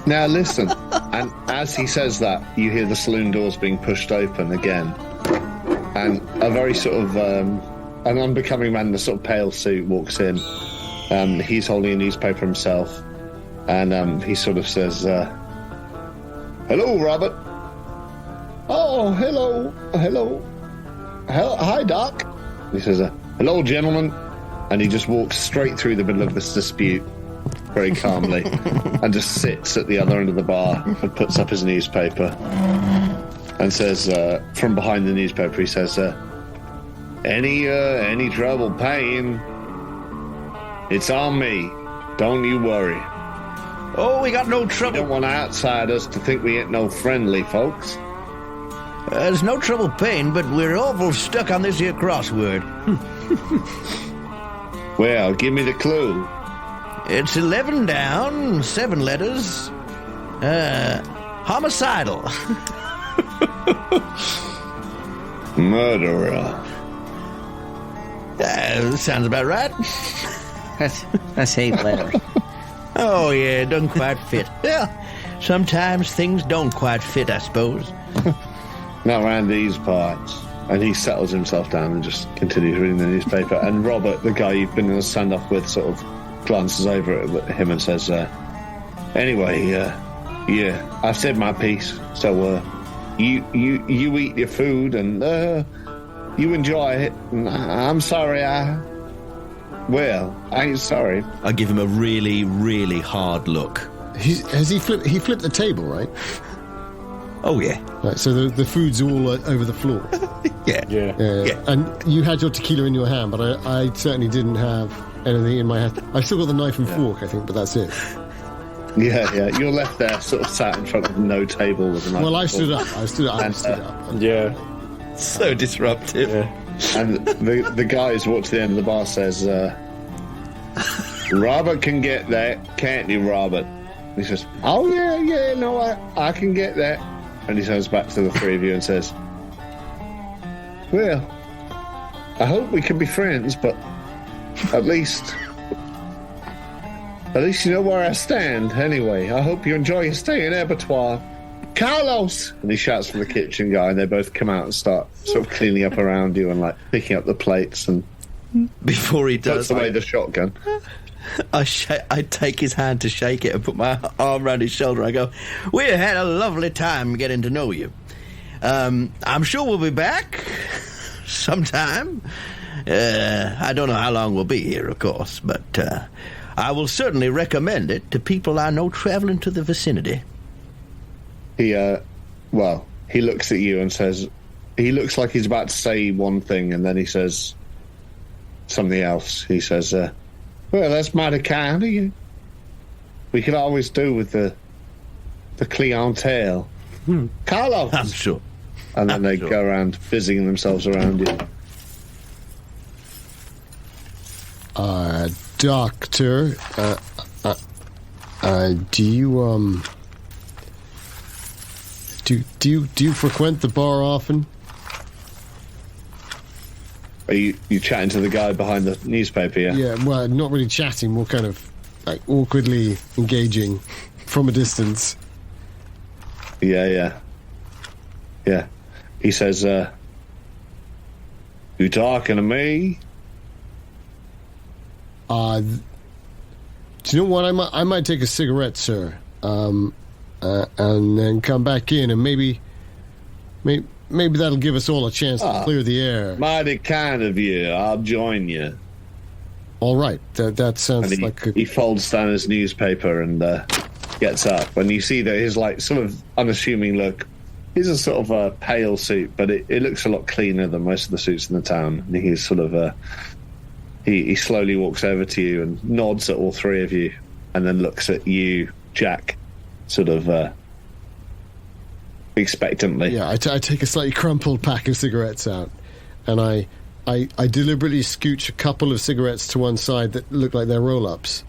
Now listen. And as he says that, you hear the saloon doors being pushed open again. And a very sort of... an unbecoming man in a sort of pale suit walks in. He's holding a newspaper himself. And he sort of says, hello, Robert. Oh, hello. Hi, Doc. He says, hello, gentlemen. And he just walks straight through the middle of this dispute very calmly and just sits at the other end of the bar and puts up his newspaper and says, from behind the newspaper, he says, Any trouble paying, it's on me. Don't you worry. Oh, we got no We trouble. don't want outsiders to think we ain't no friendly folks. There's no trouble paying, but we're awful stuck on this here crossword. Well, give me the clue. It's 11 down, 7 letters. Homicidal. Murderer. Sounds about right. That's 8 letters. Oh, yeah, it doesn't quite fit. Well, sometimes things don't quite fit, I suppose. Not around these parts. And he settles himself down and just continues reading the newspaper. And Robert, the guy you've been in a standoff with, sort of glances over at him and says, anyway, yeah, I've said my piece. So, you eat your food and, you enjoy it. And I'm sorry, I ain't sorry. I give him a really, really hard look. He flipped the table, right? Oh, yeah. Right, so the food's all over the floor. Yeah. And you had your tequila in your hand, but I certainly didn't have anything in my hand. I've still got the knife and fork, I think, but that's it. Yeah. You're left there, sort of sat in front of no table with a knife. Well, I and fork. stood up. Yeah. So disruptive. Yeah. And the guy who's walked to the end of the bar says, Robert can get that, can't you, Robert? And he says, oh, yeah, no, I can get that. And he turns back to the three of you and says, well, I hope we can be friends, but at least you know where I stand, anyway. I hope you enjoy your stay in Abattoir. Carlos! And he shouts from the kitchen guy, and they both come out and start sort of cleaning up around you and, like, picking up the plates and Before he puts does, away the shotgun. I take his hand to shake it and put my arm around his shoulder. I go, we had a lovely time getting to know you. I'm sure we'll be back sometime. I don't know how long we'll be here, of course, but I will certainly recommend it to people I know traveling to the vicinity. He looks at you and says, he looks like he's about to say one thing, and then he says something else. He says, well, that's mighty kind of you. We could always do with the clientele. Carlos! I'm sure. And then they go around busying themselves around you. Doctor, do you frequent the bar often? Are you chatting to the guy behind the newspaper, yeah? Yeah, well, not really chatting, more kind of like awkwardly engaging from a distance. Yeah. He says, "You talking to me?" Do you know what? I might take a cigarette, sir, and then come back in, and maybe that'll give us all a chance to clear the air. Mighty kind of you. I'll join you. All right, that sounds like he folds down his newspaper and gets up, and you see that his like sort of unassuming look. He's a sort of a pale suit, but it looks a lot cleaner than most of the suits in the town. And he's sort of he slowly walks over to you and nods at all three of you, and then looks at you, Jack, sort of expectantly. Yeah, I take a slightly crumpled pack of cigarettes out, and I deliberately scooch a couple of cigarettes to one side that look like they're roll-ups,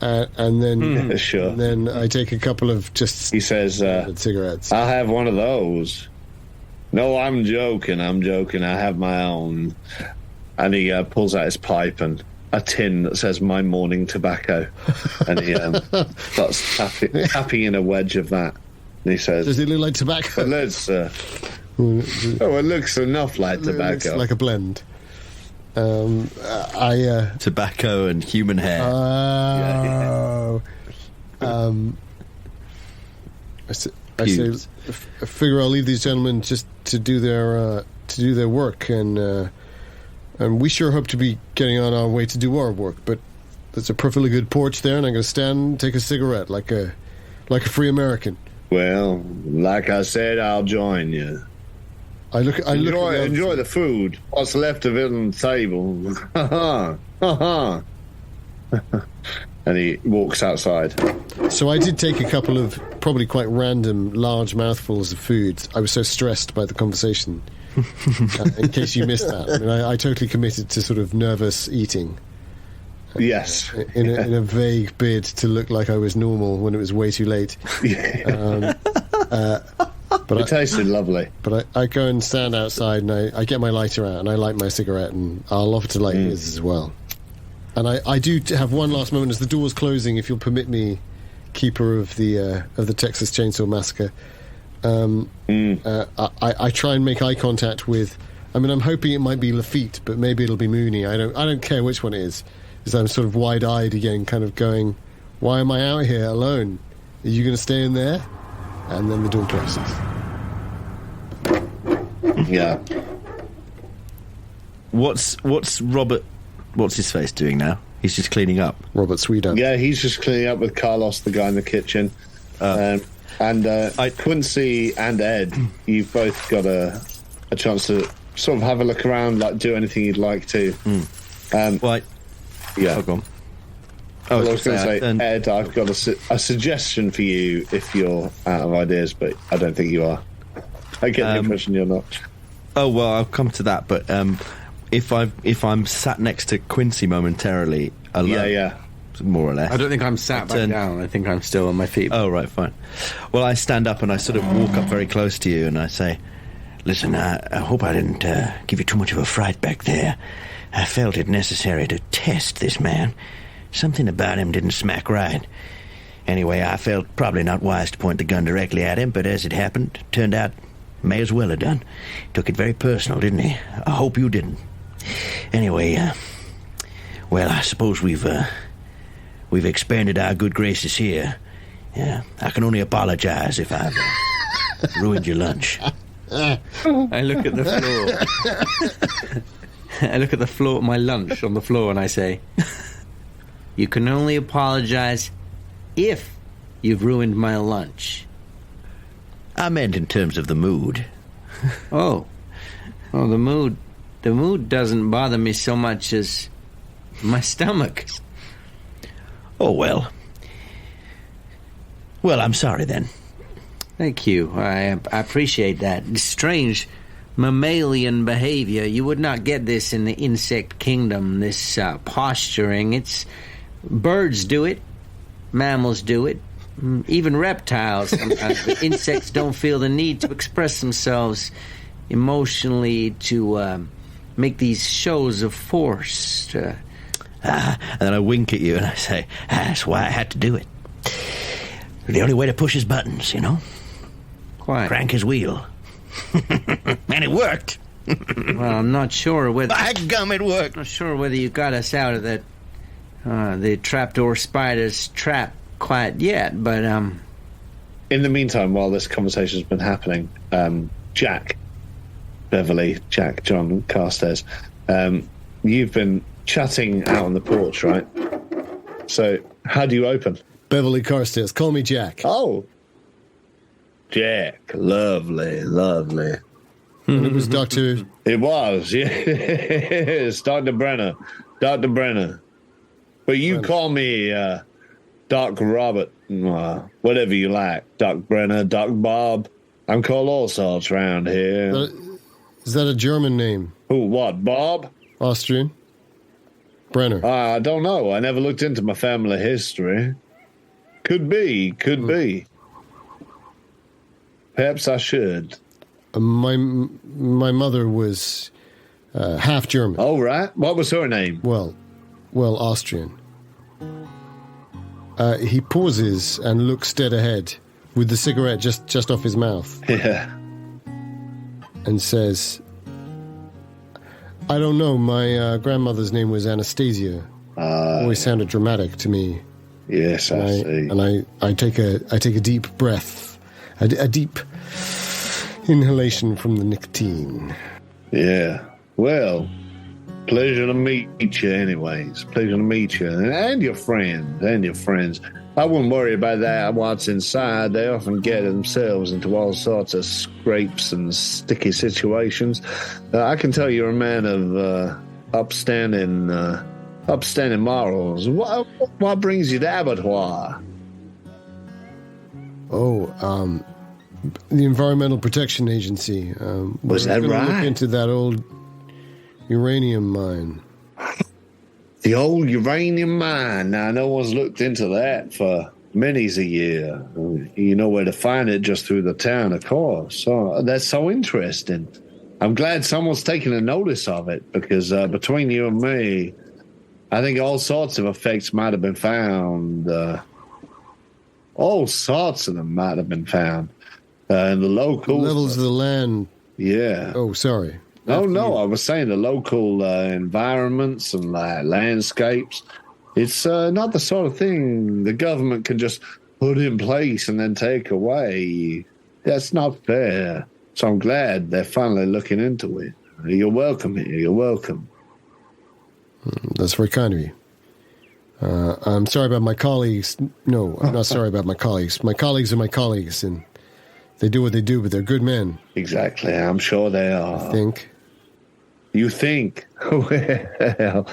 and then sure. And then I take a couple of just. He says, cigarettes. "I'll have one of those." "No, I'm joking. I have my own." And he pulls out his pipe and a tin that says "My Morning Tobacco," and he starts tapping in a wedge of that. And he says, "Does it look like tobacco?" "It looks, it looks enough like tobacco. It looks like a blend." Tobacco and human hair. I say, I figure I'll leave these gentlemen just to do their work, and we sure hope to be getting on our way to do our work. But there's a perfectly good porch there, and I'm going to stand and take a cigarette like a free American. Well, like I said, I'll join you. Enjoy the food. What's left of it on the table. And he walks outside. So I did take a couple of probably quite random large mouthfuls of food. I was so stressed by the conversation. In case you missed that, I mean, I totally committed to sort of nervous eating. Yes. In a vague bid to look like I was normal when it was way too late. But it tasted lovely. But I go and stand outside, and I get my lighter out, and I light my cigarette, and I'll offer to light his as well. And I do have one last moment as the door's closing, if you'll permit me, keeper of the Texas Chainsaw Massacre. I try and make eye contact with. I mean, I'm hoping it might be Lafitte, but maybe it'll be Mooney. I don't care which one it is. Because I'm sort of wide-eyed again, kind of going, "Why am I out here alone? Are you going to stay in there?" And then the door closes. Yeah. What's Robert? What's his face doing now? He's just cleaning up. Robert Sweden. Yeah, he's just cleaning up with Carlos, the guy in the kitchen. Quincy and Ed, you've both got a chance to sort of have a look around, like do anything you'd like to. Yeah. Oh, go on. I was going to say, Ed, I've got a suggestion for you if you're out of ideas, but I don't think you are. I get the impression you're not. Oh, well, I'll come to that, but if I'm sat next to Quincy momentarily, alone, yeah, more or less. I don't think I'm sat back down. I think I'm still on my feet. Oh, right, fine. Well, I stand up and I sort of walk up very close to you and I say, "Listen, I hope I didn't give you too much of a fright back there. I felt it necessary to test this man. Something about him didn't smack right. Anyway, I felt probably not wise to point the gun directly at him, but as it happened, turned out may as well have done. Took it very personal, didn't he? I hope you didn't. Anyway, well, I suppose we've expanded our good graces here. Yeah, I can only apologize if I've ruined your lunch." I look at the floor. I look at the floor, my lunch on the floor, and I say, "You can only apologize if you've ruined my lunch." I meant in terms of the mood. Oh, the mood doesn't bother me so much as my stomach. Oh, well, I'm sorry then. Thank you. I appreciate that. Strange mammalian behavior. You would not get this in the insect kingdom, this posturing. It's birds do it, mammals do it, even reptiles sometimes. But insects don't feel the need to express themselves emotionally to make these shows of force. And then I wink at you and I say, "That's why I had to do it. The only way to push his buttons, you know." Quite. Crank his wheel. And it worked. Well, I'm not sure whether... By gum, it worked. Not sure whether you got us out of that... the trapdoor spider's trap quite yet, but, In the meantime, while this conversation's been happening, Jack, Beverley, Jack, John, Carstairs, you've been chatting out on the porch, right? So, how do you open? Beverley Carstairs. Call me Jack. Oh. Jack. Lovely, lovely. And it was Dr. It was, yes. Dr. Brenner. Dr. Brenner. But you call me Doc Robert, whatever you like. Doc Brenner, Doc Bob. I'm called all sorts around here. Is that a German name? Who, what, Bob? Austrian? Brenner. I don't know. I never looked into my family history. Could be. Perhaps I should. My mother was half German. Oh, right. What was her name? Well, Austrian. He pauses and looks dead ahead with the cigarette just off his mouth. Yeah. And says, I don't know, my grandmother's name was Anastasia. Always sounded dramatic to me. Yes, I see. And I take a deep breath, a deep inhalation from the nicotine. Yeah. Well, pleasure to meet you anyways. Pleasure to meet you. And your friends. I wouldn't worry about that, what's inside. They often get themselves into all sorts of scrapes and sticky situations. I can tell you're a man of upstanding morals. What brings you to Abattoir? Oh, the Environmental Protection Agency. Was that right? Look into that old uranium mine. The old uranium mine. Now, no one's looked into that for many's a year. You know where to find it, just through the town, of course. So that's so interesting. I'm glad someone's taking a notice of it, because between you and me, I think all sorts of effects might have been found. All sorts of them might have been found. And the local... Levels of the land. Yeah. Oh, sorry. No, I was saying the local environments and landscapes. It's not the sort of thing the government can just put in place and then take away. That's not fair. So I'm glad they're finally looking into it. You're welcome here. You're welcome. That's very kind of you. I'm sorry about my colleagues. No, I'm not sorry about my colleagues. My colleagues are my colleagues, and they do what they do, but they're good men. Exactly. I'm sure they are. I think. You think? Well,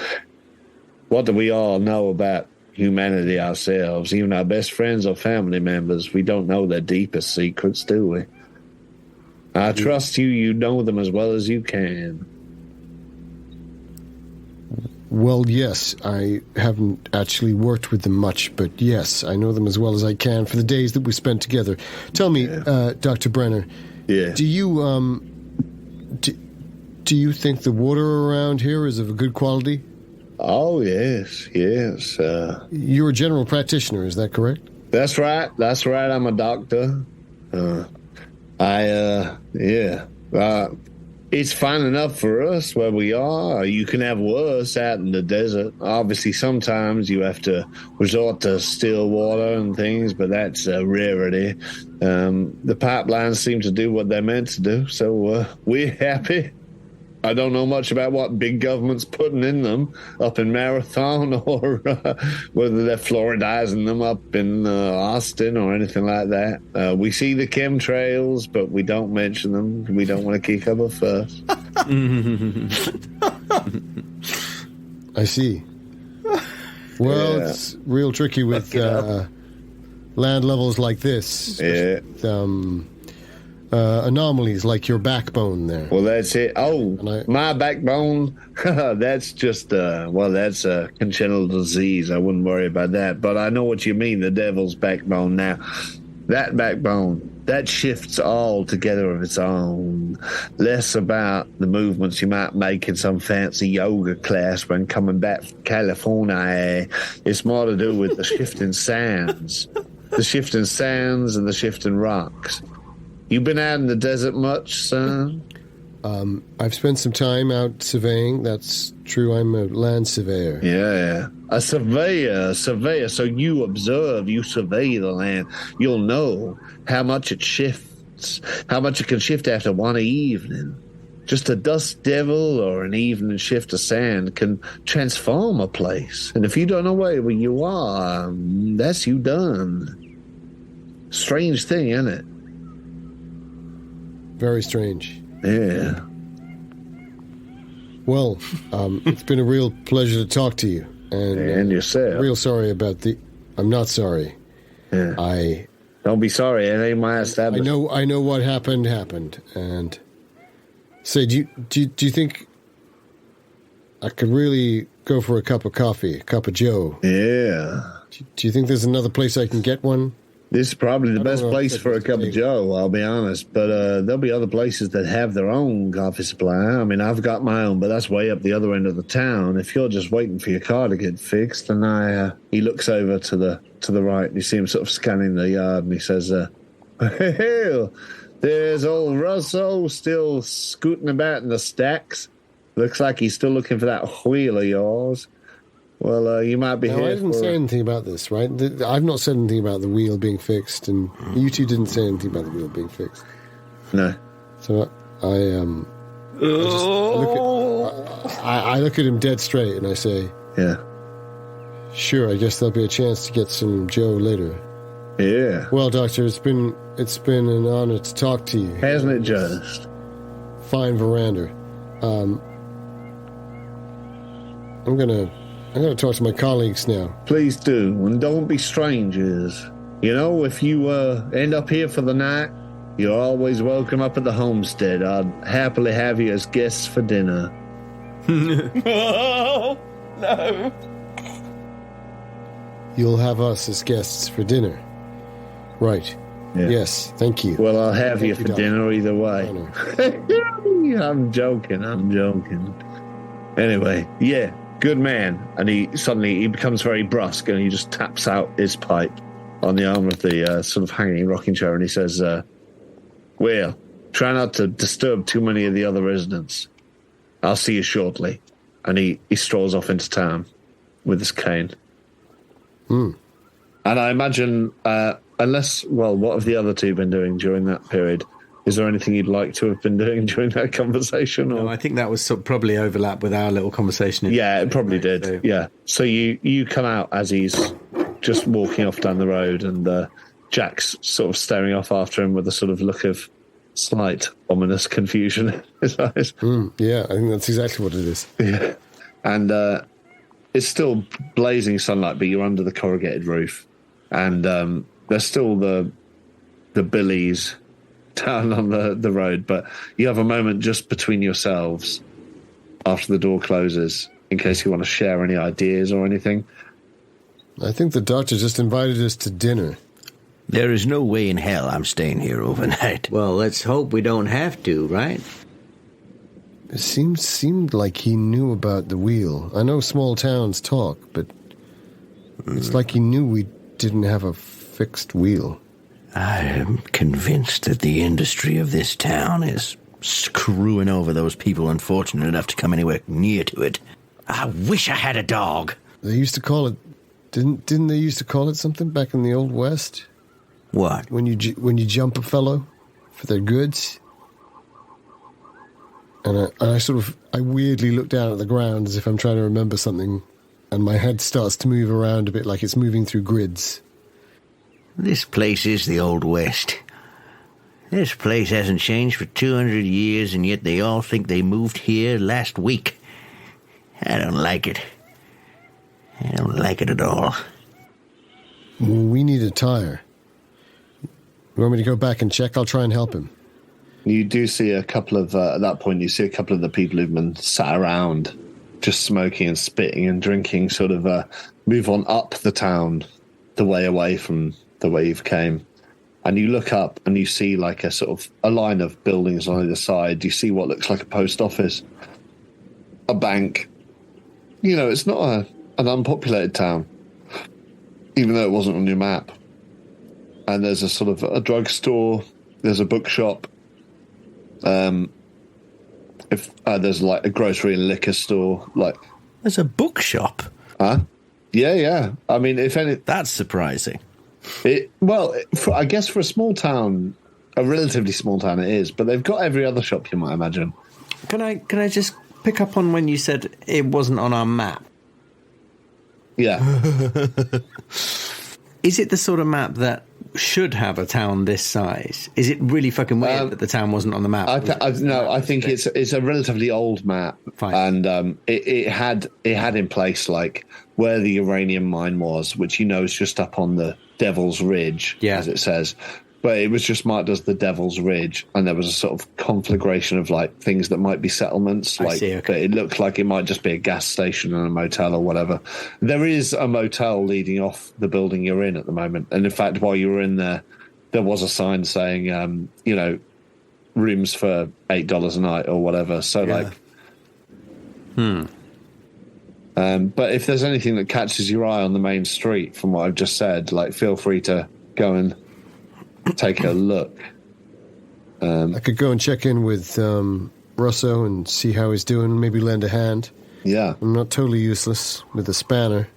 what do we all know about humanity ourselves? Even our best friends or family members, we don't know their deepest secrets, do we? I trust you know them as well as you can. Well, yes, I haven't actually worked with them much, but yes, I know them as well as I can for the days that we spent together. Tell me, Dr. Brenner, do you do you think the water around here is of a good quality? Oh, yes. You're a general practitioner, is that correct? That's right. I'm a doctor. It's fine enough for us where we are. You can have worse out in the desert. Obviously, sometimes you have to resort to still water and things, but that's a rarity. The pipelines seem to do what they're meant to do, so we're happy. I don't know much about what big government's putting in them up in Marathon or whether they're fluoridizing them up in Austin or anything like that. We see the chemtrails, but we don't mention them. We don't want to kick up a fuss. I see. Well, it's real tricky with land levels like this. Yeah. With, anomalies like your backbone there. Well, that's it. Oh, my backbone? That's just, that's a congenital disease. I wouldn't worry about that. But I know what you mean, the devil's backbone. Now, that backbone, that shifts all together of its own. Less about the movements you might make in some fancy yoga class when coming back from California. It's more to do with the shifting sands. The shifting sands and the shifting rocks. You been out in the desert much, son? I've spent some time out surveying. That's true. I'm a land surveyor. Yeah. A surveyor. So you observe, you survey the land. You'll know how much it shifts, how much it can shift after one evening. Just a dust devil or an evening shift of sand can transform a place. And if you don't know where you are, that's you done. Strange thing, isn't it? Very strange. Yeah. Well, it's been a real pleasure to talk to you. And yourself. Real sorry about I'm not sorry. Yeah. Don't be sorry. It ain't my establishment. I know what happened, and say, do you think I could really go for a cup of coffee, a cup of Joe? Yeah. Do you think there's another place I can get one? This is probably the best place for a cup of Joe, I'll be honest. But there'll be other places that have their own coffee supply. I mean, I've got my own, but that's way up the other end of the town. If you're just waiting for your car to get fixed, then he looks over to the right. And you see him sort of scanning the yard, and he says, "Well, there's old Russo still scooting about in the stacks. Looks like he's still looking for that wheel of yours. Well, you might be here. I didn't say anything about this, right? I've not said anything about the wheel being fixed, and you two didn't say anything about the wheel being fixed. No. So I look at him dead straight, and I say, "Yeah, sure. I guess there'll be a chance to get some Joe later." Yeah. Well, Doctor, it's been an honor to talk to you. Hasn't it just? Fine veranda. I'm gonna talk to my colleagues now. Please do, and don't be strangers. You know, if you end up here for the night, you're always welcome up at the homestead. I'd happily have you as guests for dinner. Oh, no. You'll have us as guests for dinner. Right. Yeah. Yes, thank you. Well, I'll have you Thank for you, dinner either way. I'm joking. Anyway, yeah, good man. And he becomes very brusque, and he just taps out his pipe on the arm of the sort of hanging rocking chair, and he says, well, try not to disturb too many of the other residents. I'll see you shortly. And he strolls off into town with his cane. And I imagine, unless, well, what have the other two been doing during that period? Is there anything you'd like to have been doing during that conversation? Or? No, I think that was probably overlap with our little conversation. Yeah, it probably did. So. Yeah. So you come out as he's just walking off down the road, and Jack's sort of staring off after him with a sort of look of slight ominous confusion in his eyes. Yeah, I think that's exactly what it is. Yeah. And it's still blazing sunlight, but you're under the corrugated roof. And there's still the billies down on the road, but you have a moment just between yourselves after the door closes in case you want to share any ideas or anything. I think the doctor just invited us to dinner. There is no way in hell I'm staying here overnight. Well, let's hope we don't have to, right? It seemed like he knew about the wheel. I know small towns talk, but it's like he knew we didn't have a fixed wheel. I am convinced that the industry of this town is screwing over those people unfortunate enough to come anywhere near to it. I wish I had a dog. They used to call it... Didn't they used to call it something back in the Old West? What? When you jump a fellow for their goods? And I weirdly look down at the ground as if I'm trying to remember something, and my head starts to move around a bit like it's moving through grids. This place is the Old West. This place hasn't changed for 200 years, and yet they all think they moved here last week. I don't like it. I don't like it at all. We need a tire. You want me to go back and check? I'll try and help him. You do see a couple of, at that point, you see a couple of the people who've been sat around just smoking and spitting and drinking sort of move on up the town, the way away from the way you've came. And you look up and you see like a sort of a line of buildings on either side. You see what looks like a post office, a bank. You know, it's not an unpopulated town, even though it wasn't on your map. And there's a sort of a drugstore, there's a bookshop. If there's like a grocery and liquor store, like There's a bookshop. yeah. I mean, if any, That's surprising. I guess for a small town, a relatively small town, it is. But they've got every other shop you might imagine. Can I just pick up on when you said it wasn't on our map? Yeah. Is it the sort of map that should have a town this size? Is it really fucking weird that the town wasn't on the map? I think it's a relatively old map. Fine. And it had in place like where the uranium mine was, which is just up on the Devil's Ridge, as it says. But it was just marked as the Devil's Ridge, and there was a sort of conflagration of like things that might be settlements. But it looked like it might just be a gas station and a motel or whatever. There is a motel leading off the building you're in at the moment, and in fact, while you were in there, there was a sign saying, rooms for $8 a night or whatever. So but if there's anything that catches your eye on the main street, from what I've just said, like feel free to go and take a look. I could go and check in with Russo and see how he's doing, maybe lend a hand. Yeah. I'm not totally useless with a spanner.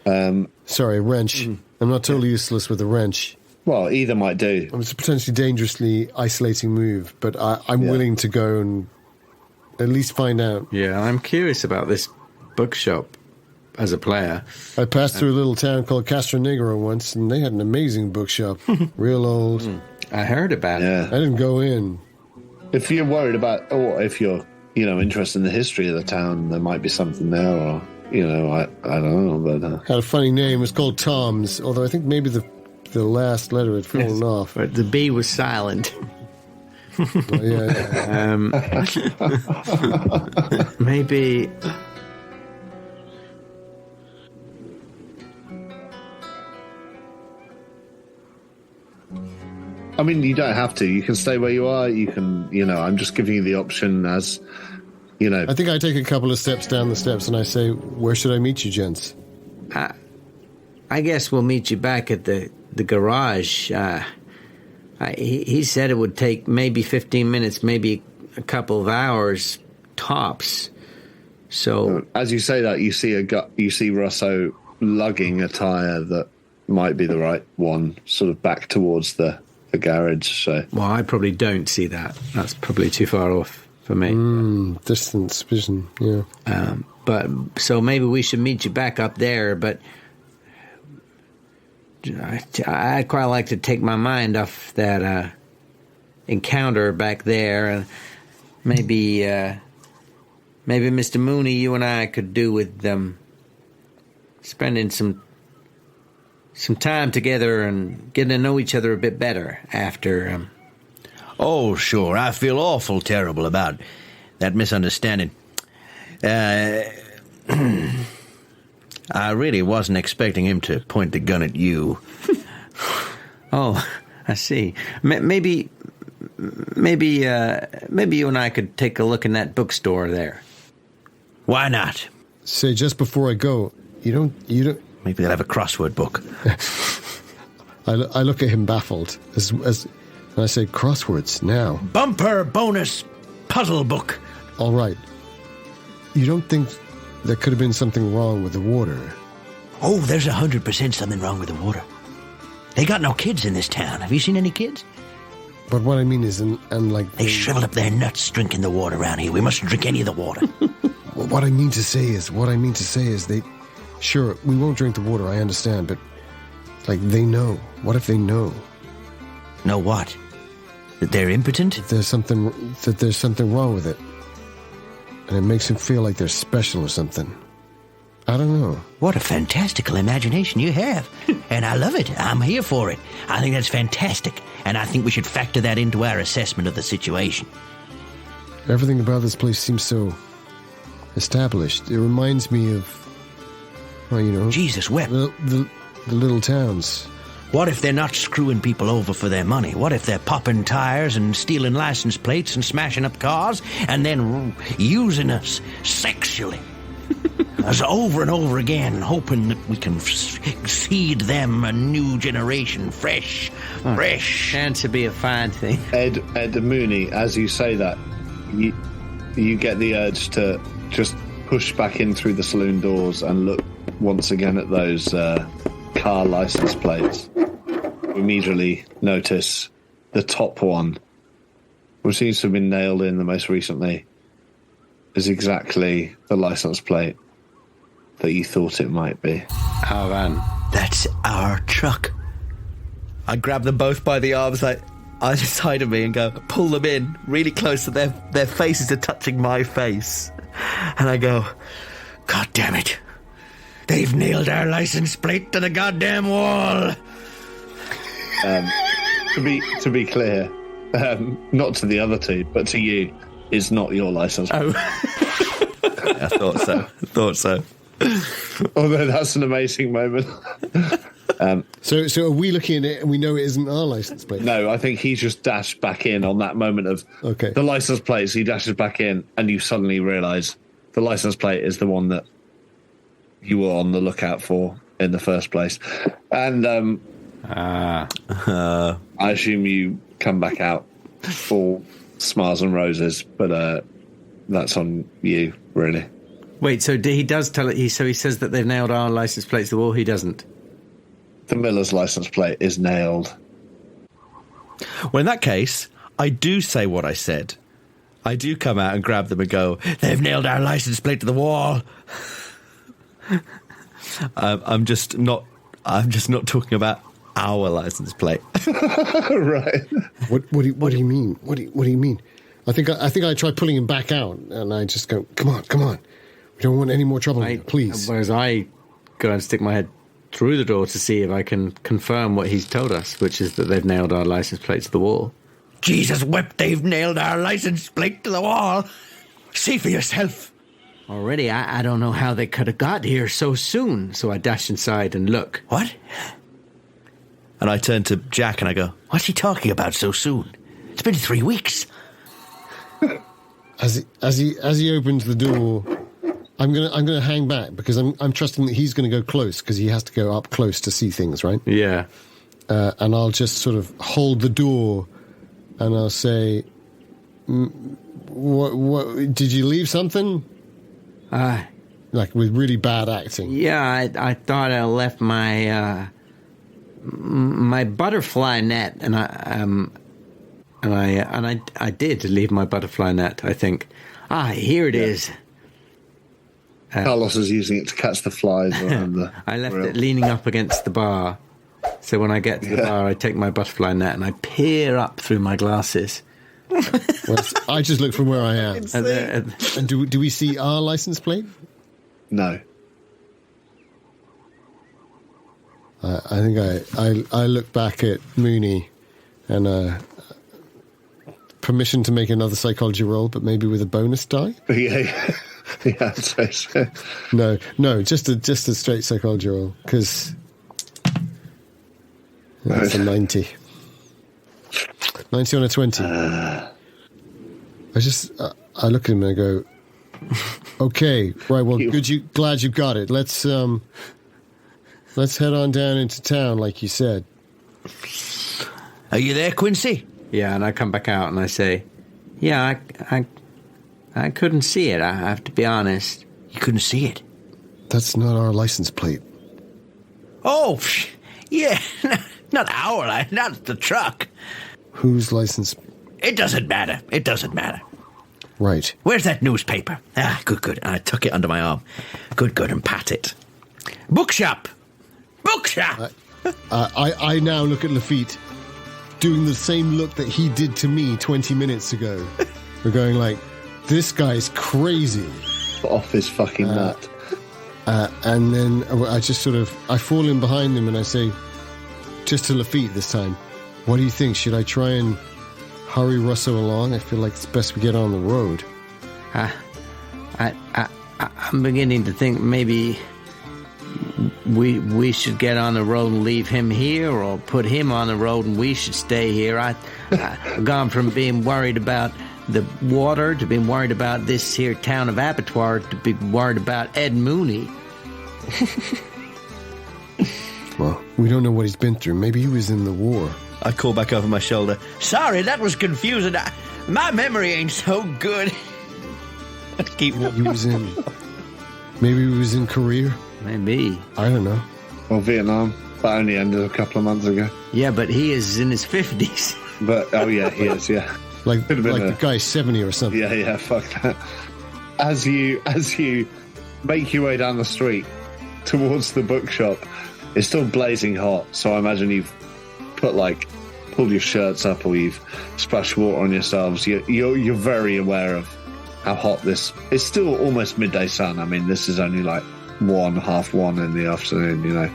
Sorry, a wrench. I'm not totally useless with a wrench. Well, either might do. It's a potentially dangerously isolating move, but I'm willing to go and at least find out. Yeah, I'm curious about this bookshop as a player. I passed through a little town called Castro Negro once, and they had an amazing bookshop. Real old. I heard about it. I didn't go in. If you're worried about, or if you're, interested in the history of the town, there might be something there, or, I don't know, but... Had a funny name. It was called Tom's, although I think maybe the last letter had fallen off. But the B was silent. Maybe... I mean, you don't have to. You can stay where you are. You can, I'm just giving you the option as, I think I take a couple of steps down the steps and I say, where should I meet you, gents? I guess we'll meet you back at the garage. He said it would take maybe 15 minutes, maybe a couple of hours, tops. So... As you say that, you see Russo lugging a tyre that might be the right one, sort of back towards the garage. So, well, I probably don't see that. That's probably too far off for me. Distance vision, yeah. But so maybe we should meet you back up there. But I'd quite like to take my mind off that encounter back there. Maybe Mr. Mooney, you and I could do with spending some time together and getting to know each other a bit better after. Oh, sure. I feel awful terrible about that misunderstanding. I really wasn't expecting him to point the gun at you. Oh, I see. Maybe you and I could take a look in that bookstore there. Why not? Say, just before I go, you don't... Maybe they'll have a crossword book. I look at him baffled as and I say, crosswords now. Bumper bonus puzzle book. All right. You don't think there could have been something wrong with the water? Oh, there's 100% something wrong with the water. They got no kids in this town. Have you seen any kids? But what I mean is, They shrivel up their nuts drinking the water around here. We mustn't drink any of the water. What I mean to say is they... Sure, we won't drink the water, I understand, but, they know. What if they know? Know what? That they're impotent? That there's something wrong with it. And it makes them feel like they're special or something. I don't know. What a fantastical imagination you have. And I love it. I'm here for it. I think that's fantastic. And I think we should factor that into our assessment of the situation. Everything about this place seems so established. It reminds me of... Well, Jesus wept. The little towns. What if they're not screwing people over for their money? What if they're popping tires and stealing license plates and smashing up cars and then using us sexually? As over and over again, hoping that we can seed them a new generation, fresh. Chance to be a fine thing. Ed and Mooney, as you say that, you get the urge to just push back in through the saloon doors and look once again at those car license plates. You immediately notice the top one, which seems to have been nailed in the most recently, is exactly the license plate that you thought it might be. Our van. That's our truck. I grab them both by the arms, like either side of me, and go pull them in really close so their faces are touching my face. And I go, God damn it. They've nailed our license plate to the goddamn wall. To be clear, not to the other two, but to you, is not your license plate. I thought so. Although that's an amazing moment. So are we looking at it and we know it isn't our license plate? No, I think he just dashed back in on that moment of the license plates. He dashes back in, and you suddenly realise the license plate is the one that you were on the lookout for in the first place. And I assume you come back out all smiles and roses, but that's on you, really. Wait, so he does tell it. So he says that they've nailed our license plates to the wall. He doesn't. The miller's license plate is nailed. Well, in that case, I do say what I said. I do come out and grab them and go, they've nailed our license plate to the wall. I'm just not talking about our license plate. Right. What do you mean? What do you mean? I think I try pulling him back out, and I just go, come on. We don't want any more trouble, please. Whereas I go and stick my head through the door to see if I can confirm what he's told us, which is that they've nailed our license plate to the wall. Jesus wept, they've nailed our license plate to the wall. See for yourself. Already, I don't know how they could have got here so soon. So I dash inside and look. What? And I turn to Jack and I go, What's he talking about so soon? It's been 3 weeks. As he opens the door, I'm gonna hang back because I'm trusting that he's gonna go close because he has to go up close to see things, right? Yeah. And I'll just sort of hold the door, and I'll say, "What? Did you leave something?" Like with really bad acting. Yeah, I thought I left my my butterfly net, and I did leave my butterfly net, I think. Here it is. Carlos is using it to catch the flies around the I left grill. it leaning up against the bar. So when I get to the bar, I take my butterfly net and I peer up through my glasses. Well, I just look from where I am. And do we see our license plate? No. I think I look back at Mooney and permission to make another psychology roll, but maybe with a bonus die. Yeah. I'd say so. No, just a straight psychology roll because that's a 90. 90 on a 20. I look at him and I go, okay, right. Well, glad you got it. Let's head on down into town, like you said. Are you there, Quincy? Yeah, and I come back out and I say, yeah, I couldn't see it, I have to be honest. You couldn't see it? That's not our license plate. Oh, yeah, not our, not the truck. Whose license? It doesn't matter. Right. Where's that newspaper? Good. And I tuck it under my arm. Good, and pat it. Bookshop! I now look at Lafitte doing the same look that he did to me 20 minutes ago. We're going like, this guy's crazy. Off his fucking nut. And then I just I fall in behind him and I say, just to Lafitte this time, what do you think? Should I try and hurry Russo along? I feel like it's best we get on the road. I'm beginning to think maybe we should get on the road and leave him here, or put him on the road and we should stay here. I've gone from being worried about the water, to be worried about this here town of Abattoir, to be worried about Ed Mooney. Well, we don't know what he's been through. Maybe he was in the war. I call back over my shoulder. Sorry, that was confusing. My memory ain't so good. Keep He was in... Maybe he was in Korea. Maybe. I don't know. Or Vietnam. That only ended a couple of months ago. Yeah, but he is in his 50s. But, oh yeah, he is, yeah. Like Could have been the guy's 70 or something. Yeah, fuck that. As you make your way down the street towards the bookshop, it's still blazing hot, so I imagine you've pulled your shirts up or you've splashed water on yourselves. You're very aware of how hot this... It's still almost midday sun. I mean, this is only like 1:30 in the afternoon, you know.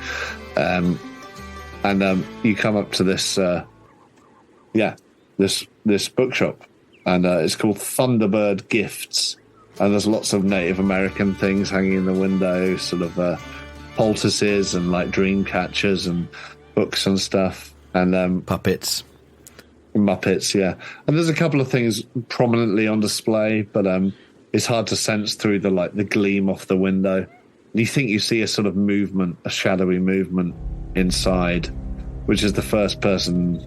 And you come up to this bookshop, and it's called Thunderbird Gifts, and there's lots of Native American things hanging in the window, sort of poultices and like dream catchers and books and stuff, and puppets. Muppets, yeah. And there's a couple of things prominently on display, but it's hard to sense through the gleam off the window. You think you see a sort of movement, a shadowy movement inside, which is the first person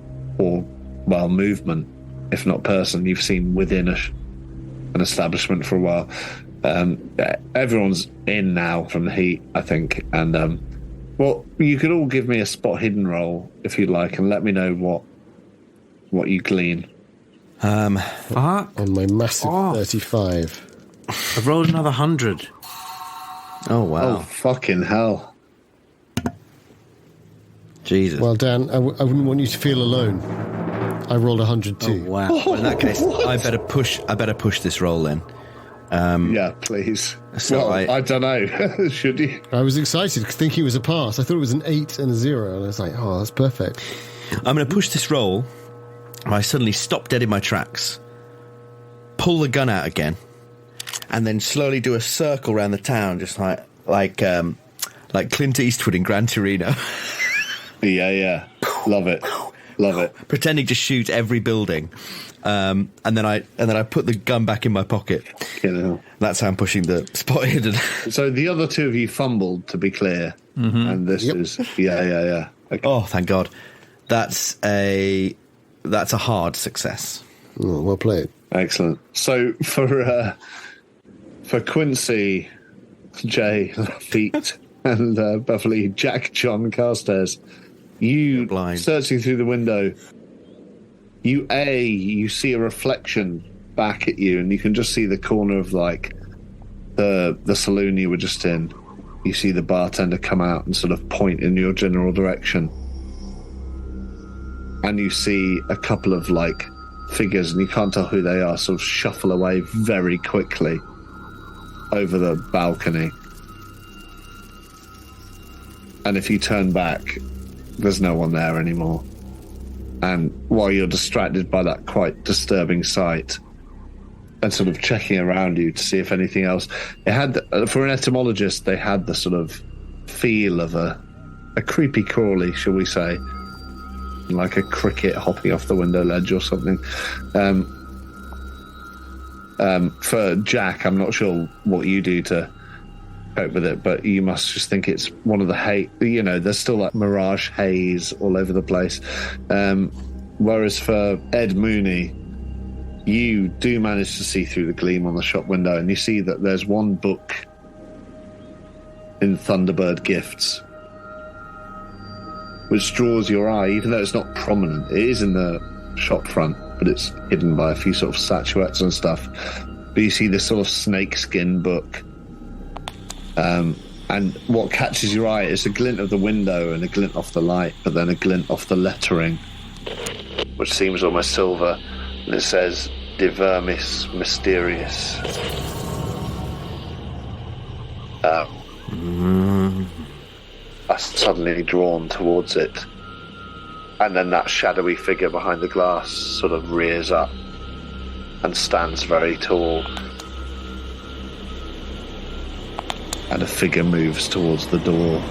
movement, if not person, you've seen within an establishment for a while. Everyone's in now from the heat, I think. And, you could all give me a spot hidden roll if you'd like, and let me know what you glean. Fuck. On my massive off. 35. I've rolled another 100. Oh, wow. Oh, fucking hell. Jesus. Well, Dan, I wouldn't want you to feel alone. I rolled 100 too. Oh, wow. Well, in that case, I better push this roll then. Yeah, please. So I don't know. Should you? I was excited thinking it was a pass. I thought it was an 8 and a 0, and I was like, oh, that's perfect. I'm going to push this roll. I suddenly stop dead in my tracks, pull the gun out again, and then slowly do a circle around the town, just like Clint Eastwood in Gran Torino. Yeah. Love it. Pretending to shoot every building, and then I put the gun back in my pocket. That's how I'm pushing the spot hidden. So the other two of you fumbled, to be clear, and this is yeah. Okay. Oh, thank God. That's a hard success. Oh, well played. Excellent. So for Quincy, Jay, Lafitte, and Beverley, Jack, John, Carstairs, you searching through the window, you see a reflection back at you, and you can just see the corner of like the saloon you were just in. You see the bartender come out and sort of point in your general direction. And you see a couple of like figures, and you can't tell who they are, sort of shuffle away very quickly over the balcony. And if you turn back, there's no one there anymore. And while you're distracted by that quite disturbing sight and sort of checking around you to see if anything else, it had, for an etymologist, they had the sort of feel of a creepy crawly, shall we say, like a cricket hopping off the window ledge or something. For Jack, I'm not sure what you do to cope with it, but you must just think it's one of the there's still like mirage haze all over the place. Whereas for Ed Mooney, you do manage to see through the gleam on the shop window, and you see that there's one book in Thunderbird Gifts which draws your eye, even though it's not prominent. It is in the shop front, but it's hidden by a few sort of statuettes and stuff. But you see this sort of snakeskin book. And what catches your eye is a glint of the window and a glint off the light, but then a glint off the lettering, which seems almost silver. And it says, De Vermis Mysterious. I'm suddenly drawn towards it, and then that shadowy figure behind the glass sort of rears up and stands very tall, and a figure moves towards the door.